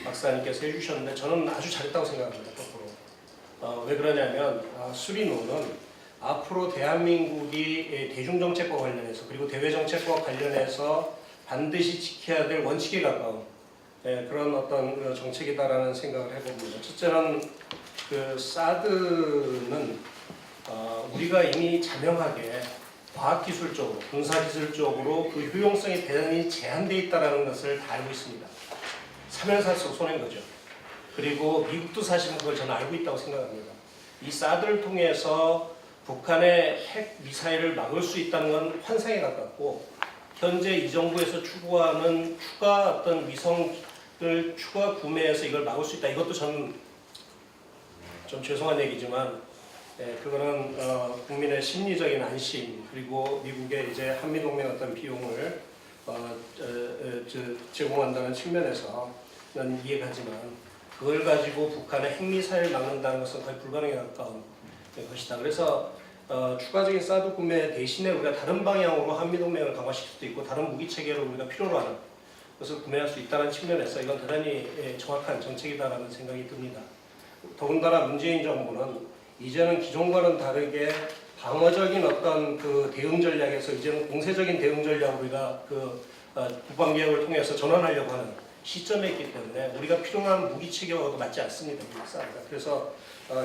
박사님께서 해주셨는데 저는 아주 잘했다고 생각합니다. 거꾸로. 왜 그러냐면 수리노는 앞으로 대한민국이 대중정책과 관련해서 그리고 대외정책과 관련해서 반드시 지켜야 될 원칙에 가까운 그런 어떤 정책이다라는 생각을 해봅니다. 첫째는 그 사드는 우리가 이미 자명하게 과학기술적으로, 군사기술적으로 그 효용성이 대단히 제한되어 있다는 것을 다 알고 있습니다. 사면살수록 손해인 거죠. 그리고 미국도 사실은 그걸 저는 알고 있다고 생각합니다. 이 사드를 통해서 북한의 핵 미사일을 막을 수 있다는 건 환상에 가깝고 현재 이 정부에서 추구하는 추가 어떤 위성을 추가 구매해서 이걸 막을 수 있다. 이것도 저는 좀 죄송한 얘기지만 그거는 국민의 심리적인 안심 그리고 미국의 이제 한미동맹 어떤 비용을 제공한다는 측면에서는 이해가지만 그걸 가지고 북한의 핵미사일을 막는다는 것은 거의 불가능에 가까운 것이다. 그래서 추가적인 사드 구매 대신에 우리가 다른 방향으로 한미동맹을 강화시킬 수도 있고 다른 무기 체계를 우리가 필요로 하는 것을 구매할 수 있다는 측면에서 이건 대단히 정확한 정책이다라는 생각이 듭니다. 더군다나 문재인 정부는 이제는 기존과는 다르게 방어적인 어떤 그 대응 전략에서 이제는 공세적인 대응 전략으로 우리가 그 국방개혁을 통해서 전환하려고 하는 시점에 있기 때문에 우리가 필요한 무기 체계와도 맞지 않습니다. 그래서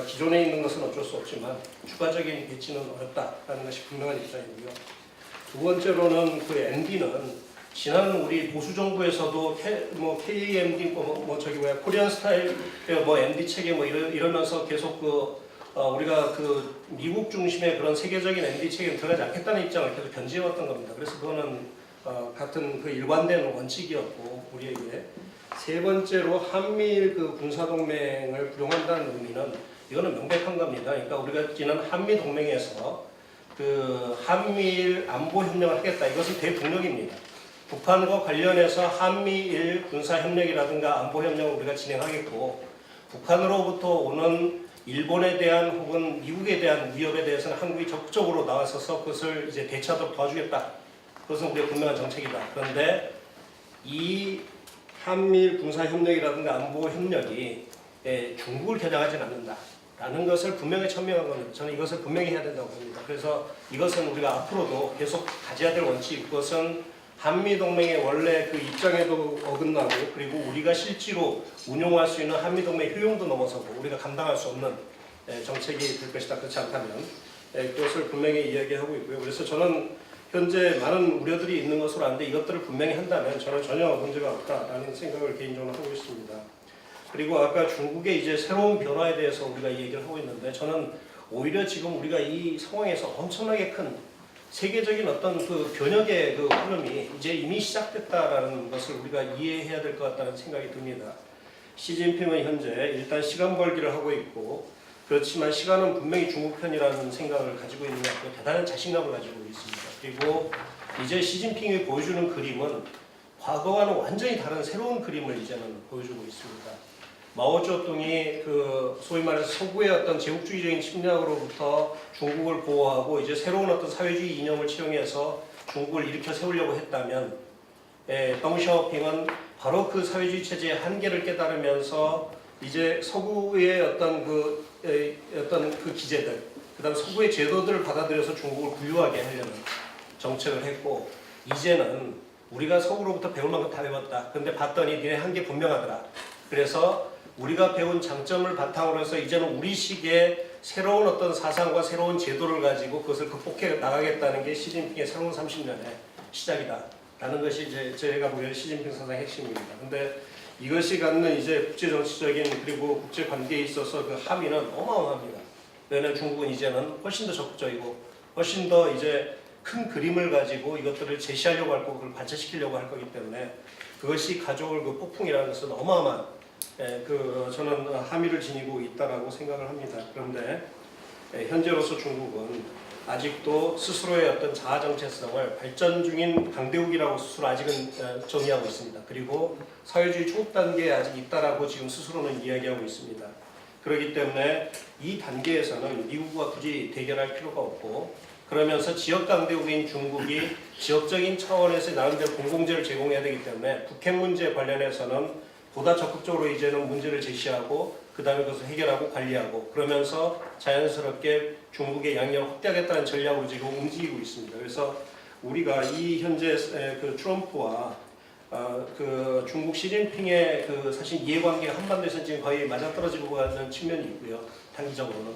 기존에 있는 것은 어쩔 수 없지만 추가적인 배치는 어렵다라는 것이 분명한 입장이고요. 두 번째로는 그 MD는 지난 우리 보수 정부에서도 KMD 코리안 스타일 MD 체계 이러면서 계속 우리가 그 미국 중심의 그런 세계적인 MD 체계에 들어가지 않겠다는 입장을 계속 견지해왔던 겁니다. 그래서 그거는 같은 그 일관된 원칙이었고 우리에게 세 번째로 한미일 그 군사동맹을 불용한다는 의미는 이거는 명백한 겁니다. 그러니까 우리가 지난 한미 동맹에서 그 한미일 안보 협력을 하겠다. 이것은 대북력입니다. 북한과 관련해서 한미일 군사협력이라든가 안보협력을 우리가 진행하겠고 북한으로부터 오는 일본에 대한 혹은 미국에 대한 위협에 대해서는 한국이 적극적으로 나와서서 그것을 이제 대처하도록 도와주겠다. 그것은 우리의 분명한 정책이다. 그런데 이 한미일 군사협력이라든가 안보협력이 중국을 겨냥하지는 않는다라는 것을 분명히 천명한 겁니다. 저는 이것을 분명히 해야 된다고 봅니다. 그래서 이것은 우리가 앞으로도 계속 가져야 될 원칙, 그것은 한미동맹의 원래 그 입장에도 어긋나고 그리고 우리가 실제로 운용할 수 있는 한미동맹 효용도 넘어서고 우리가 감당할 수 없는 정책이 될 것이다. 그렇지 않다면 그것을 분명히 이야기하고 있고요. 그래서 저는 현재 많은 우려들이 있는 것으로 아는데 이것들을 분명히 한다면 저는 전혀 문제가 없다라는 생각을 개인적으로 하고 있습니다. 그리고 아까 중국의 이제 새로운 변화에 대해서 우리가 얘기를 하고 있는데 저는 오히려 지금 우리가 이 상황에서 엄청나게 큰 세계적인 어떤 그 변혁의 그 흐름이 이제 이미 시작됐다라는 것을 우리가 이해해야 될 것 같다는 생각이 듭니다. 시진핑은 현재 일단 시간 벌기를 하고 있고 그렇지만 시간은 분명히 중국 편이라는 생각을 가지고 있는 것 같고 대단한 자신감을 가지고 있습니다. 그리고 이제 시진핑이 보여주는 그림은 과거와는 완전히 다른 새로운 그림을 이제는 보여주고 있습니다. 마오쩌둥이 그 소위 말해서 서구의 어떤 제국주의적인 침략으로부터 중국을 보호하고 이제 새로운 어떤 사회주의 이념을 채용해서 중국을 일으켜 세우려고 했다면 덩샤오핑은 바로 그 사회주의 체제의 한계를 깨달으면서 이제 서구의 어떤 그 기제들, 그다음 서구의 제도들을 받아들여서 중국을 부유하게 하려는 정책을 했고 이제는 우리가 서구로부터 배울 만큼 다 배웠다. 근데 봤더니 니네 한계 분명하더라. 그래서 우리가 배운 장점을 바탕으로 해서 이제는 우리식의 새로운 어떤 사상과 새로운 제도를 가지고 그것을 극복해 나가겠다는 게 시진핑의 새로운 30년의 시작이다. 라는 것이 이제 제가 보기에는 시진핑 사상의 핵심입니다. 근데 이것이 갖는 이제 국제정치적인 그리고 국제관계에 있어서 그 함의는 어마어마합니다. 왜냐하면 중국은 이제는 훨씬 더 적극적이고 훨씬 더 이제 큰 그림을 가지고 이것들을 제시하려고 할 거고 그걸 관철시키려고 할 거기 때문에 그것이 가져올 그 폭풍이라는 것은 어마어마한 저는 함의를 지니고 있다라고 생각을 합니다. 그런데 현재로서 중국은 아직도 스스로의 어떤 자아 정체성을 발전 중인 강대국이라고 스스로 아직은 정의하고 있습니다. 그리고 사회주의 초급 단계에 아직 있다라고 지금 스스로는 이야기하고 있습니다. 그렇기 때문에 이 단계에서는 미국과 굳이 대결할 필요가 없고 그러면서 지역 강대국인 중국이 지역적인 차원에서 나름대로 공공재를 제공해야 되기 때문에 북핵 문제 관련해서는 보다 적극적으로 이제는 문제를 제시하고 그 다음에 그것을 해결하고 관리하고 그러면서 자연스럽게 중국의 양력을 확대하겠다는 전략으로 지금 움직이고 있습니다. 그래서 우리가 이 현재 그 트럼프와 그 중국 시진핑의 그 사실 이해관계가 한반도에서 지금 거의 맞아떨어지고 가는 측면이 있고요. 단기적으로는.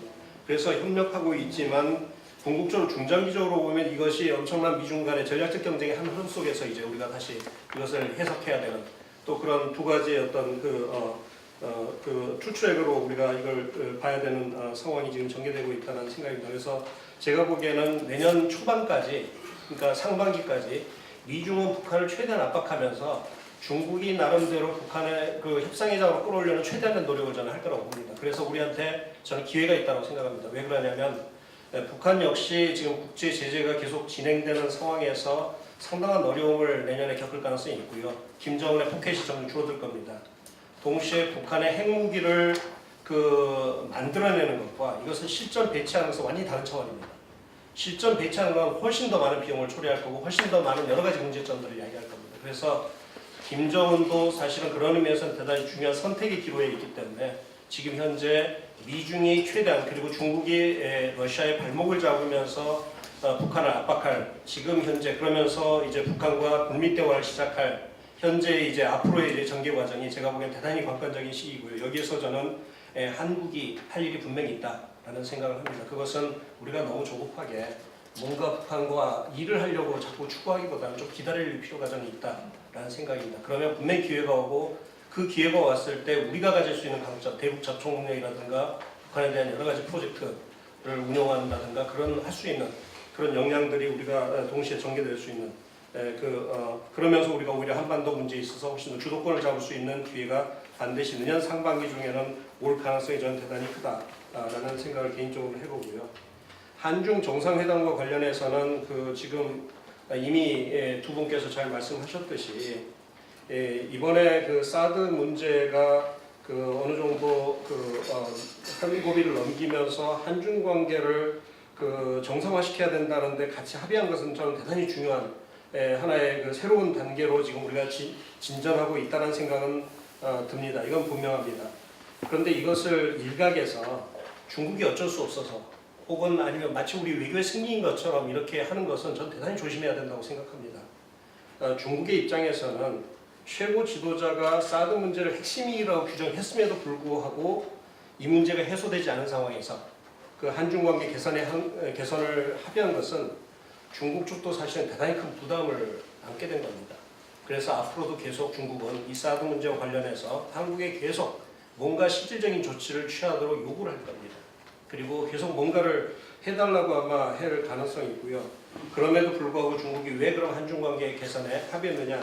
그래서 협력하고 있지만 궁극적으로 중장기적으로 보면 이것이 엄청난 미중 간의 전략적 경쟁의 한 흐름 속에서 이제 우리가 다시 이것을 해석해야 되는 또 그런 두 가지의 어떤 그 추출액으로 우리가 이걸 봐야 되는 상황이 지금 전개되고 있다는 생각입니다. 그래서 제가 보기에는 내년 초반까지, 그러니까 상반기까지 미중은 북한을 최대한 압박하면서 중국이 나름대로 북한의 그 협상의장으로 끌어올려는 최대한의 노력을 저는 할 거라고 봅니다. 그래서 우리한테 저는 기회가 있다고 생각합니다. 왜 그러냐면 북한 역시 지금 국제 제재가 계속 진행되는 상황에서 상당한 어려움을 내년에 겪을 가능성이 있고요. 김정은의 포켓이 점점 줄어들 겁니다. 동시에 북한의 핵무기를 만들어내는 것과 이것을 실전 배치하는 것은 완전히 다른 차원입니다. 실전 배치하는 건 훨씬 더 많은 비용을 초래할 거고 훨씬 더 많은 여러 가지 문제점들을 이야기할 겁니다. 그래서 김정은도 사실은 그런 의미에서는 대단히 중요한 선택의 기로에 있기 때문에 지금 현재 미중이 최대한 그리고 중국이 러시아의 발목을 잡으면서 북한을 압박할 지금 현재 그러면서 이제 북한과 국민 대화를 시작할 현재 이제 앞으로의 이제 전개 과정이 제가 보기엔 대단히 관건적인 시기고요. 여기에서 저는 한국이 할 일이 분명히 있다라는 생각을 합니다. 그것은 우리가 너무 조급하게 뭔가 북한과 일을 하려고 자꾸 추구하기보다는 좀 기다릴 필요가 저는 있다라는 생각입니다. 그러면 분명히 기회가 오고 그 기회가 왔을 때 우리가 가질 수 있는 강점, 대북 접촉 능력이라든가 북한에 대한 여러 가지 프로젝트를 운영한다든가 그런 할 수 있는 그런 역량들이 우리가 동시에 전개될 수 있는 그러면서 우리가 오히려 한반도 문제에 있어서 훨씬 더 주도권을 잡을 수 있는 기회가 반드시 내년 상반기 중에는 올 가능성이 저는 대단히 크다라는 생각을 개인적으로 해보고요. 한중 정상회담과 관련해서는 지금 이미 두 분께서 잘 말씀하셨듯이 이번에 사드 문제가 어느 정도 한미 고비를 넘기면서 한중 관계를 정상화시켜야 된다는데 같이 합의한 것은 저는 대단히 중요한 하나의 새로운 단계로 지금 우리가 진전하고 있다는 생각은 듭니다. 이건 분명합니다. 그런데 이것을 일각에서 중국이 어쩔 수 없어서 혹은 아니면 마치 우리 외교의 승리인 것처럼 이렇게 하는 것은 저는 대단히 조심해야 된다고 생각합니다. 중국의 입장에서는 최고 지도자가 사드 문제를 핵심이라고 규정했음에도 불구하고 이 문제가 해소되지 않은 상황에서 그 한중 관계 개선을 합의한 것은 중국 쪽도 사실은 대단히 큰 부담을 안게 된 겁니다. 그래서 앞으로도 계속 중국은 이 사드 문제와 관련해서 한국에 계속 뭔가 실질적인 조치를 취하도록 요구를 할 겁니다. 그리고 계속 뭔가를 해달라고 아마 할 가능성이 있고요. 그럼에도 불구하고 중국이 왜 그럼 한중 관계 개선에 합의했느냐?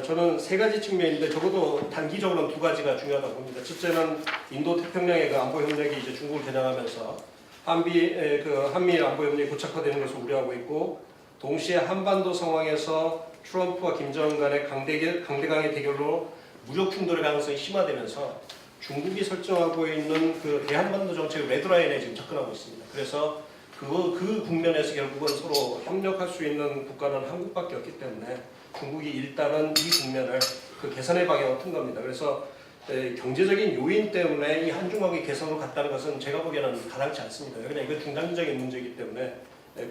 저는 세 가지 측면인데 적어도 단기적으로는 두 가지가 중요하다고 봅니다. 첫째는 인도 태평양의 그 안보 협력이 이제 중국을 겨냥하면서 한미일 안보 협력이 고착화되는 것을 우려하고 있고, 동시에 한반도 상황에서 트럼프와 김정은 간의 강대강의 대결로 무력 충돌의 가능성이 심화되면서 중국이 설정하고 있는 그 대한반도 정책의 레드라인에 지금 접근하고 있습니다. 그래서 그 국면에서 결국은 서로 협력할 수 있는 국가는 한국밖에 없기 때문에 중국이 일단은 이 국면을 그 개선의 방향으로 튼 겁니다. 그래서 경제적인 요인 때문에 이 한중 관계 개선으로 갔다는 것은 제가 보기에는 가당치 않습니다. 그냥 이거 중장기적인 문제이기 때문에,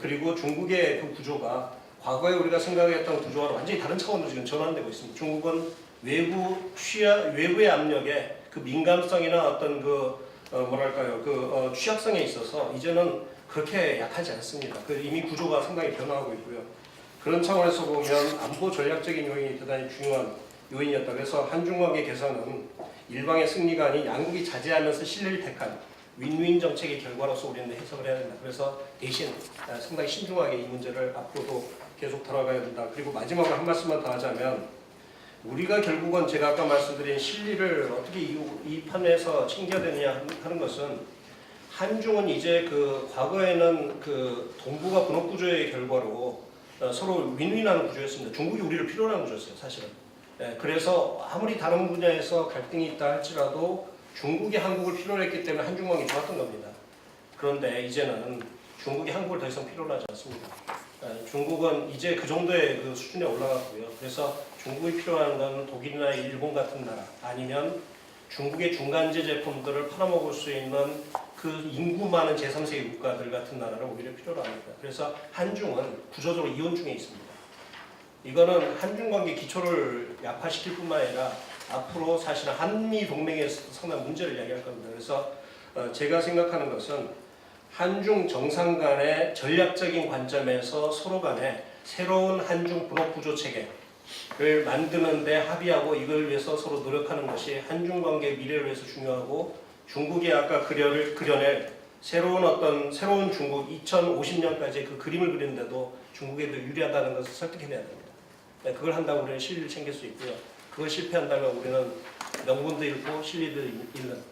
그리고 중국의 그 구조가 과거에 우리가 생각했던 구조와는 완전히 다른 차원으로 지금 전환되고 있습니다. 중국은 외부의 압력에 그 민감성이나 어떤 취약성에 있어서 이제는 그렇게 약하지 않습니다. 이미 구조가 상당히 변화하고 있고요. 그런 차원에서 보면 안보 전략적인 요인이 대단히 중요한 요인이었다. 그래서 한중 관계 개선은 일방의 승리가 아닌 양국이 자제하면서 신뢰를 택한 윈윈 정책의 결과로서 우리는 해석을 해야 된다. 그래서 대신 상당히 신중하게 이 문제를 앞으로도 계속 다뤄가야 된다. 그리고 마지막으로 한 말씀만 더 하자면, 우리가 결국은 제가 아까 말씀드린 실리를 어떻게 이 판에서 챙겨야 되느냐 하는 것은, 한중은 이제 그 과거에는 그 동북아 분업 구조의 결과로 서로 윈윈하는 구조였습니다. 중국이 우리를 필요로 하는 구조였어요, 사실은. 그래서 아무리 다른 분야에서 갈등이 있다 할지라도 중국이 한국을 필요로 했기 때문에 한중 관계가 좋았던 겁니다. 그런데 이제는 중국이 한국을 더 이상 필요로 하지 않습니다. 중국은 이제 그 정도의 그 수준에 올라갔고요. 그래서 중국이 필요한 건 독일이나 일본 같은 나라, 아니면 중국의 중간재 제품들을 팔아먹을 수 있는 그 인구 많은 제3세계 국가들 같은 나라를 오히려 필요로 합니다. 그래서 한중은 구조적으로 이혼 중에 있습니다. 이거는 한중 관계 기초를 약화시킬 뿐만 아니라 앞으로 사실은 한미 동맹에서 상당한 문제를 야기할 겁니다. 그래서 제가 생각하는 것은 한중 정상 간의 전략적인 관점에서 서로 간에 새로운 한중 분업 구조 체계를 만드는 데 합의하고 이걸 위해서 서로 노력하는 것이 한중 관계의 미래를 위해서 중요하고, 중국이 아까 그려낼 새로운 중국 2050년까지 그 그림을 그리는데도 중국에도 유리하다는 것을 설득해내야 됩니다. 그걸 한다고 우리는 실리를 챙길 수 있고요. 그걸 실패한다면 우리는 명분도 잃고 실리도 잃는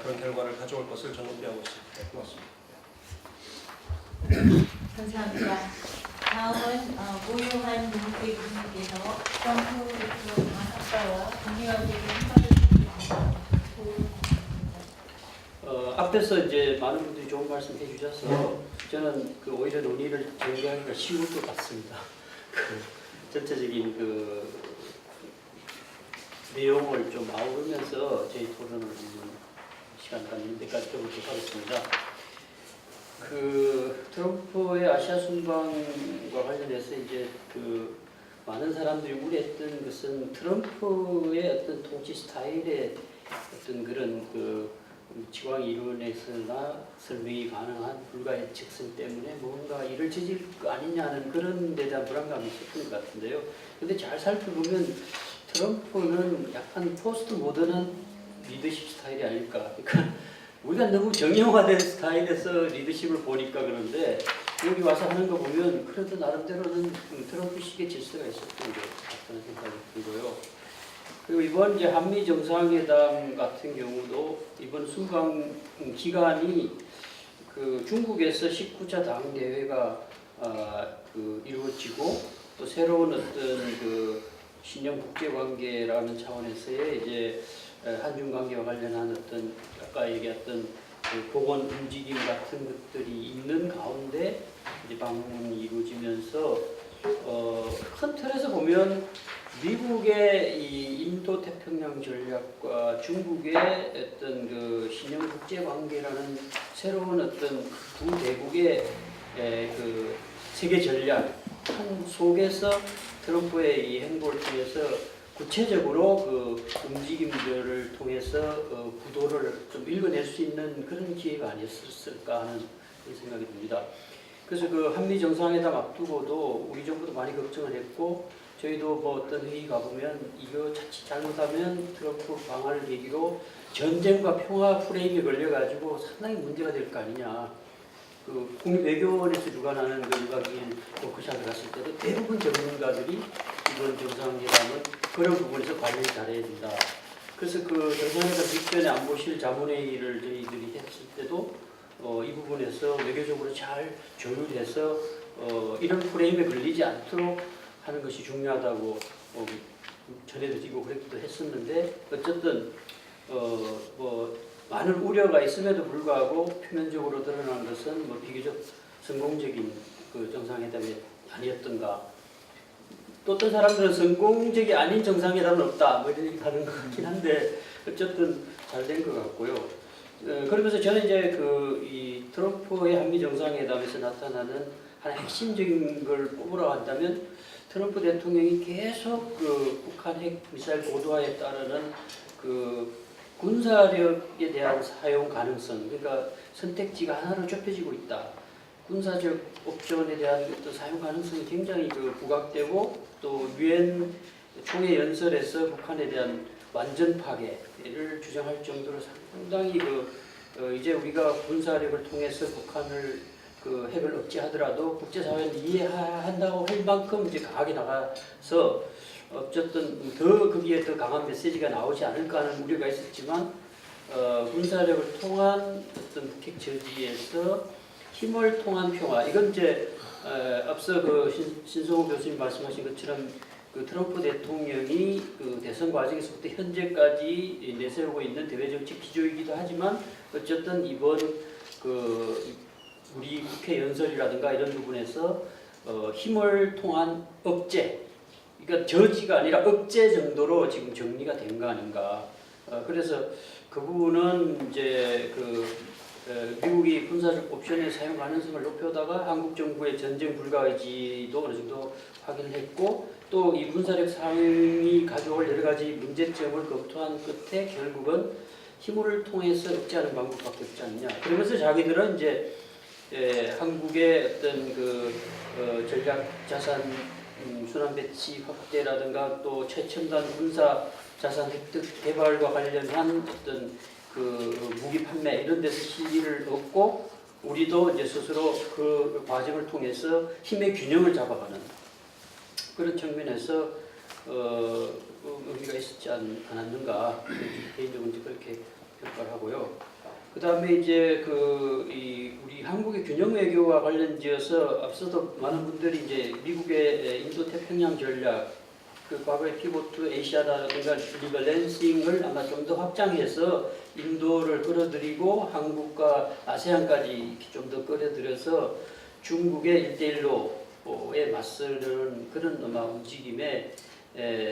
그런 결과를 가져올 것을 저는 우려하고 있습니다. 고맙습니다. 감사합니다. 다음은 모요한 농부의 교수님께서 트럼프 대통령 학과와 동의관계를 한마디 앞에서 이제 많은 분들이 좋은 말씀 해주셔서 저는 오히려 논의를 전개하기가 쉬울 것 같습니다. 전체적인 내용을 좀 아우르면서 저희 토론을 시간 갖는 데까지 해보도록 하겠습니다. 트럼프의 아시아 순방과 관련해서 이제 많은 사람들이 우려했던 것은 트럼프의 어떤 통치 스타일의 어떤 그런 지방 이론에서나 설명이 가능한 불가예측성 때문에 뭔가 일을 저질 거 아니냐는 그런 데 대한 불안감이 있었던 것 같은데요. 근데 잘 살펴보면 트럼프는 약간 포스트 모던한 리더십 스타일이 아닐까. 그러니까 우리가 너무 정형화된 스타일에서 리더십을 보니까 그런데 여기 와서 하는 거 보면 그래도 나름대로는 트럼프식의 질서가 있었던 것 같다는 생각이 들고요. 그리고 이번 이제 한미 정상회담 같은 경우도 이번 순방 기간이 중국에서 19차 당대회가 이루어지고 또 새로운 어떤 신형 국제관계라는 차원에서의 이제 한중 관계와 관련한 어떤 아까 얘기했던 보건 움직임 같은 것들이 있는 가운데 이제 방문이 이루어지면서 큰 틀에서 보면 미국의 이 인도 태평양 전략과 중국의 어떤 신형 국제 관계라는 새로운 어떤 두 대국의 세계 전략 속에서 트럼프의 이 행보를 통해서 구체적으로 그 움직임들을 통해서 구도를 좀 읽어낼 수 있는 그런 기회가 아니었을까 하는 그런 생각이 듭니다. 그래서 그 한미 정상회담 앞두고도 우리 정부도 많이 걱정을 했고 저희도 뭐 어떤 회의 가보면 이거 자칫 잘못하면 트럼프 방한을 계기로 전쟁과 평화 프레임에 걸려가지고 상당히 문제가 될 거 아니냐. 그 국립외교원에서 주관하는 그 1박 2일 워크숍에 갔을 때도 대부분 전문가들이 이번 정상회담은 그런 부분에서 관리를 잘해야 된다. 그래서 그 정상회담 직전에 안보실 자문회의를 저희들이 했을 때도 이 부분에서 외교적으로 잘 조율해서 이런 프레임에 걸리지 않도록 하는 것이 중요하다고 전해드리고 그랬기도 했었는데 어쨌든 뭐 많은 우려가 있음에도 불구하고 표면적으로 드러난 것은 뭐 비교적 성공적인 그 정상회담이 아니었던가. 또 어떤 사람들은 성공적이 아닌 정상회담은 없다 뭐 이런 얘기 하는 것 같긴 한데 어쨌든 잘 된 것 같고요. 그러면서 저는 이제 이 트럼프의 한미 정상회담에서 나타나는 하나 핵심적인 걸 뽑으라고 한다면 트럼프 대통령이 계속 그 북한 핵 미사일 고도화에 따르는 그 군사력에 대한 사용 가능성, 그러니까 선택지가 하나로 좁혀지고 있다. 군사적 옵션에 대한 어떤 사용 가능성이 굉장히 그 부각되고 또 유엔 총회 연설에서 북한에 대한 완전 파괴를 주장할 정도로 상당히 이제 우리가 군사력을 통해서 북한을 그 핵을 억제하더라도 국제사회는 이해한다고 할 만큼 이제 강하게 나가서 어쨌든 더 거기에 더 강한 메시지가 나오지 않을까 하는 우려가 있었지만 군사력을 통한 어떤 북핵 저지에서 힘을 통한 평화 이건 이제 앞서 그 신성호 교수님 말씀하신 것처럼 그 트럼프 대통령이 그 대선 과정에서부터 현재까지 내세우고 있는 대외 정책 기조이기도 하지만 어쨌든 이번 그 우리 국회 연설이라든가 이런 부분에서 힘을 통한 억제, 그러니까 저지가 아니라 억제 정도로 지금 정리가 된 거 아닌가. 그래서 그 부분은 이제 미국이 군사적 옵션의 사용 가능성을 높여다가 한국 정부의 전쟁 불가 의지도 어느 정도 확인을 했고 또 이 군사력 사용이 가져올 여러 가지 문제점을 검토한 끝에 결국은 힘을 통해서 억제하는 방법밖에 없지 않느냐. 그러면서 자기들은 이제 한국의 어떤 전략 자산 순환 배치 확대라든가 또 최첨단 군사 자산 획득 개발과 관련한 어떤 그 무기 판매 이런 데서 실리를 얻고 우리도 이제 스스로 그 과정을 통해서 힘의 균형을 잡아가는 그런 측면에서 의미가 있었지 않았는가 개인적으로 이제 그렇게 평가를 하고요. 그 다음에 이제 우리 한국의 균형 외교와 관련지어서 앞서도 많은 분들이 이제 미국의 인도 태평양 전략 그 과거의 피보트 에이시아라든가 리밸런싱을 아마 좀 더 확장해서 인도를 끌어들이고 한국과 아세안까지 좀 더 끌어들여서 중국의 1대1로에 맞서는 그런 아마 움직임에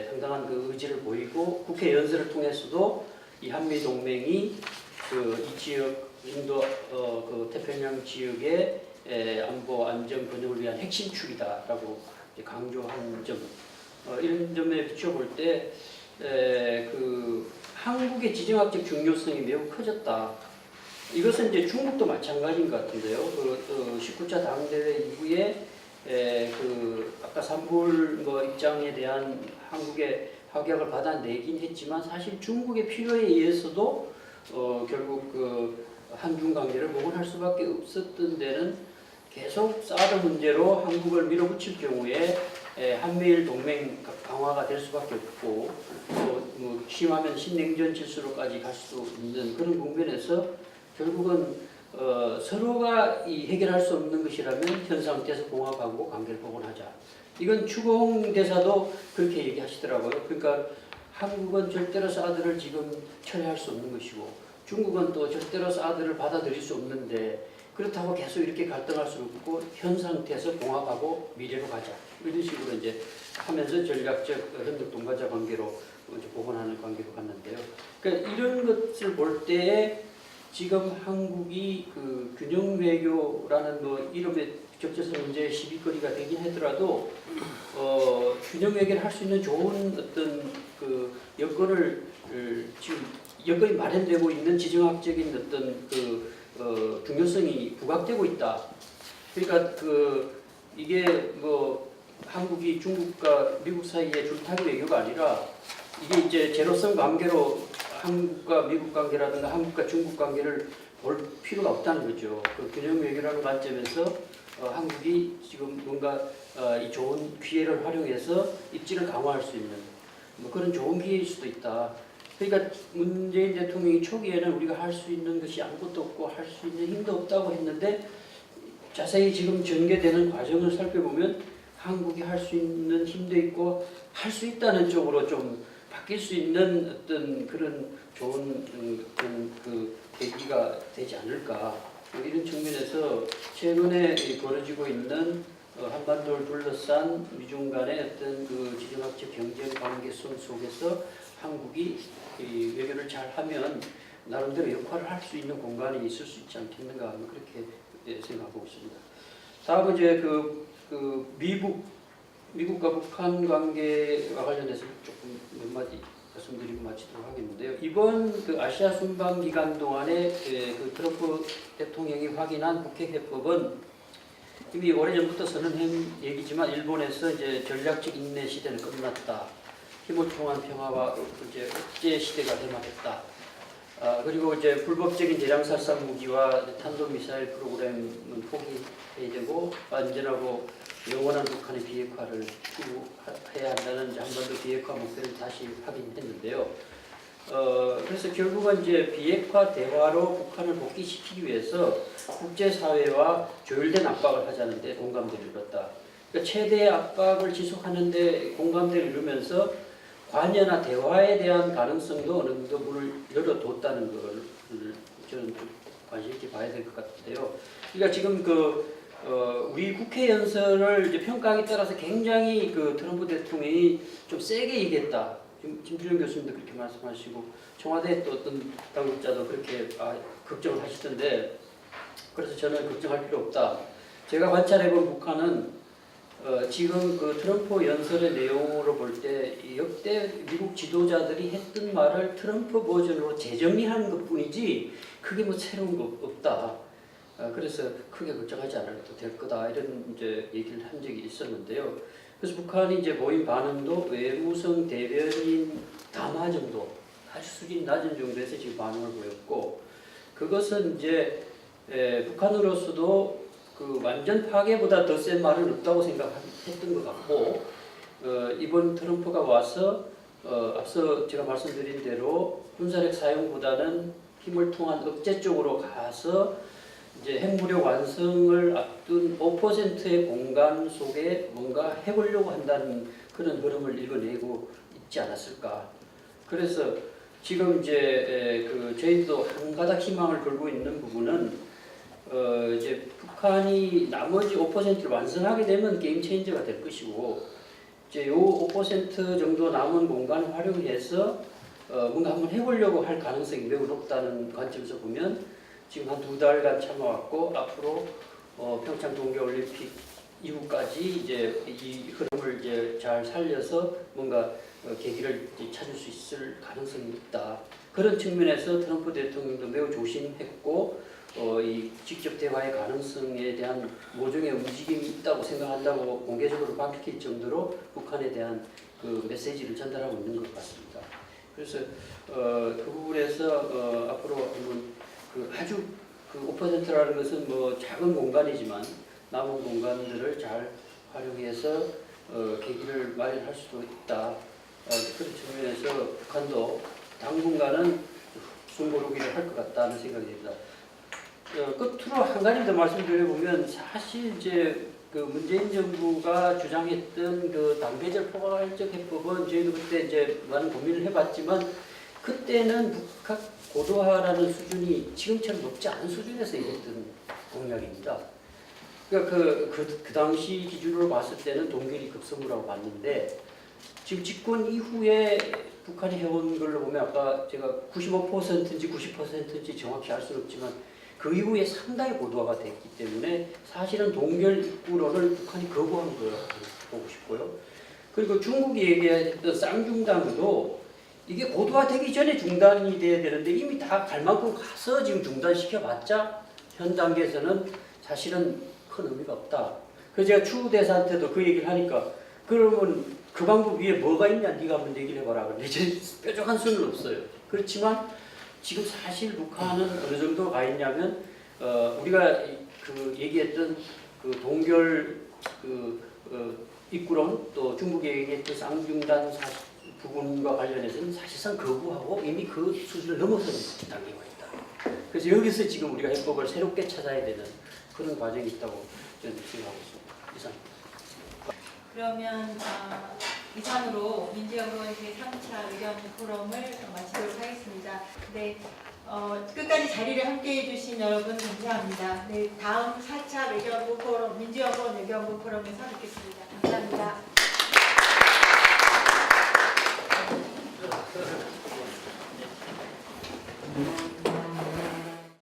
상당한 그 의지를 보이고 국회 연설을 통해서도 이 한미 동맹이 이 지역 인도 그 태평양 지역의 안보 안정 번영을 위한 핵심 축이다라고 강조한 점 이런 점에 비춰볼 때 한국의 지정학적 중요성이 매우 커졌다. 이것은 이제 중국도 마찬가지인 것 같은데요. 19차 당대회 이후에 아까 산불 입장에 대한 한국의 확약을 받아내긴 했지만 사실 중국의 필요에 의해서도 결국 한중 관계를 복원할 수밖에 없었던 데는 계속 사드 문제로 한국을 밀어붙일 경우에 한미일 동맹 강화가 될 수밖에 없고 또 심하면 신냉전 질서로까지 갈 수 있는 그런 국면에서 결국은 서로가 해결할 수 없는 것이라면 현 상태에서 봉합하고 관계를 복원하자. 이건 추공 대사도 그렇게 얘기하시더라고요. 그러니까 한국은 절대로 사드를 지금 철회할 수 없는 것이고 중국은 또 절대로 사드를 받아들일 수 없는데 그렇다고 계속 이렇게 갈등할 수 없고 현 상태에서 봉합하고 미래로 가자. 이런 식으로 이제 하면서 전략적 협력 동반자 관계로 이제 복원하는 관계로 갔는데요. 그러니까 이런 것을 볼 때에 지금 한국이 그 균형 외교라는 뭐 이름에 적재성 문제의 시비거리가 되긴 하더라도 균형 외교를 할 수 있는 좋은 어떤 그 여건을 지금 여건이 마련되고 있는 지정학적인 어떤 그 중요성이 부각되고 있다. 그러니까 그 이게 뭐 한국이 중국과 미국 사이의 줄타기 외교가 아니라 이게 이제 제로섬 관계로 한국과 미국 관계라든가 한국과 중국 관계를 볼 필요가 없다는 거죠. 그 균형 외교라는 관점에서 한국이 지금 뭔가 이 좋은 기회를 활용해서 입지를 강화할 수 있는 뭐 그런 좋은 기회일 수도 있다. 그러니까 문재인 대통령이 초기에는 우리가 할 수 있는 것이 아무것도 없고 할 수 있는 힘도 없다고 했는데 자세히 지금 전개되는 과정을 살펴보면 한국이 할 수 있는 힘도 있고 할 수 있다는 쪽으로 좀 바뀔 수 있는 어떤 그런 좋은 그 계기가 되지 않을까 이런 측면에서 최근에 벌어지고 있는 한반도를 둘러싼 미중 간의 어떤 그 지정학적 경쟁 관계성 속에서 한국이 이 외교를 잘 하면 나름대로 역할을 할 수 있는 공간이 있을 수 있지 않겠는가 하는 그렇게 생각하고 있습니다. 다음은 이제 그 미국과 북한 관계와 관련해서 조금 몇 마디 말씀드리고 마치도록 하겠는데요. 이번 그 아시아 순방 기간 동안에 그 트럼프 대통령이 확인한 북핵해법은 이미 오래전부터 선언한 얘기지만 일본에서 이제 전략적 인내 시대는 끝났다. 힘을 통한 평화와 이제 억제 시대가 대마됐다. 그리고 이제 불법적인 대량살상 무기와 탄도미사일 프로그램은 포기해야 되고 안전하고 영원한 북한의 비핵화를 추구해야 한다는 한반도 비핵화 목표를 다시 확인했는데요. 그래서 결국은 이제 비핵화 대화로 북한을 복귀시키기 위해서 국제사회와 조율된 압박을 하자는데 공감대를 이뤘다. 그러니까 최대의 압박을 지속하는데 공감대를 이루면서 관여나 대화에 대한 가능성도 어느 정도 문을 열어뒀다는 걸 저는 좀 관심 있게 봐야 될 것 같은데요. 그러니까 지금 우리 국회 연설을 이제 평가하기에 따라서 굉장히 그 트럼프 대통령이 좀 세게 얘기했다. 지금 김준영 교수님도 그렇게 말씀하시고 청와대 또 어떤 당국자도 그렇게 걱정을 하시던데 그래서 저는 걱정할 필요 없다. 제가 관찰해본 북한은 지금 그 트럼프 연설의 내용으로 볼 때 역대 미국 지도자들이 했던 말을 트럼프 버전으로 재정리하는 것뿐이지 크게 뭐 새로운 거 없다. 그래서 크게 걱정하지 않아도 될 거다 이런 이제 얘기를 한 적이 있었는데요. 그래서 북한이 이제 모임 반응도 외무성 대변인 담화 정도 아주 수준이 낮은 정도에서 지금 반응을 보였고 그것은 이제 북한으로서도 그 완전 파괴보다 더 센 말은 없다고 생각했던 것 같고 이번 트럼프가 와서 앞서 제가 말씀드린 대로 군사력 사용보다는 힘을 통한 억제 쪽으로 가서 이제 핵무력 완성을 앞둔 5%의 공간 속에 뭔가 해보려고 한다는 그런 흐름을 읽어내고 있지 않았을까. 그래서 지금 이제 저희도 한 가닥 희망을 걸고 있는 부분은 이제 북한이 나머지 5%를 완성하게 되면 게임 체인저가 될 것이고 이제 요 5% 정도 남은 공간을 활용해서 뭔가 한번 해보려고 할 가능성이 매우 높다는 관점에서 보면 지금 한 2달간 참아왔고 앞으로 평창 동계올림픽 이후까지 이제 이 흐름을 이제 잘 살려서 뭔가 계기를 찾을 수 있을 가능성이 있다. 그런 측면에서 트럼프 대통령도 매우 조심했고 이 직접 대화의 가능성에 대한 모종의 움직임이 있다고 생각한다고 공개적으로 밝힐 정도로 북한에 대한 그 메시지를 전달하고 있는 것 같습니다. 그래서 그 부분에서 앞으로 한번 아주 그 5%라는 것은 뭐 작은 공간이지만 남은 공간들을 잘 활용해서 계기를 마련할 수도 있다. 그런 측면에서 북한도 당분간은 숨고르기를 할 것 같다는 생각이 듭니다. 끝으로 한 가지 더 말씀드려보면 사실 이제 그 문재인 정부가 주장했던 그 당배절 포괄적 해법은 저희도 그때 이제 많은 고민을 해봤지만 그때는 북한 고도화라는 수준이 지금처럼 높지 않은 수준에서 얘기했던 공약입니다. 그러니까 그 당시 기준으로 봤을 때는 동결이 급선무라고 봤는데 지금 집권 이후에 북한이 해온 걸로 보면 아까 제가 95%인지 90%인지 정확히 알 수는 없지만 그 이후에 상당히 고도화가 됐기 때문에 사실은 동결 입구론을 북한이 거부한 거라고 보고 싶고요. 그리고 중국이 얘기했던 쌍중단도 이게 고도화되기 전에 중단이 돼야 되는데 이미 다 갈 만큼 가서 지금 중단시켜봤자 현 단계에서는 사실은 큰 의미가 없다. 그래서 제가 추 대사한테도 그 얘기를 하니까 그러면 그 방법 위에 뭐가 있냐 네가 한번 얘기를 해봐라. 근데 이제 뾰족한 수는 없어요. 그렇지만 지금 사실 북한은 어느 정도 가 있냐면 우리가 그 얘기했던 그 동결 입구론 또 중국이 얘기했던 쌍중단 부분과 관련해서는 사실상 거부하고 이미 그 수준을 넘어서는 단계가 있다. 그래서 여기서 지금 우리가 해법을 새롭게 찾아야 되는 그런 과정이 있다고 저는 생각하고 있습니다. 이상. 그러면 이상으로 민주영 의원의 3차 의견 포럼을 마치도록 하겠습니다. 네, 끝까지 자리를 함께해 주신 여러분 감사합니다. 네, 다음 4차 외교부 포럼, 민주영 의원 외교부 포럼에서 뵙겠습니다. 감사합니다.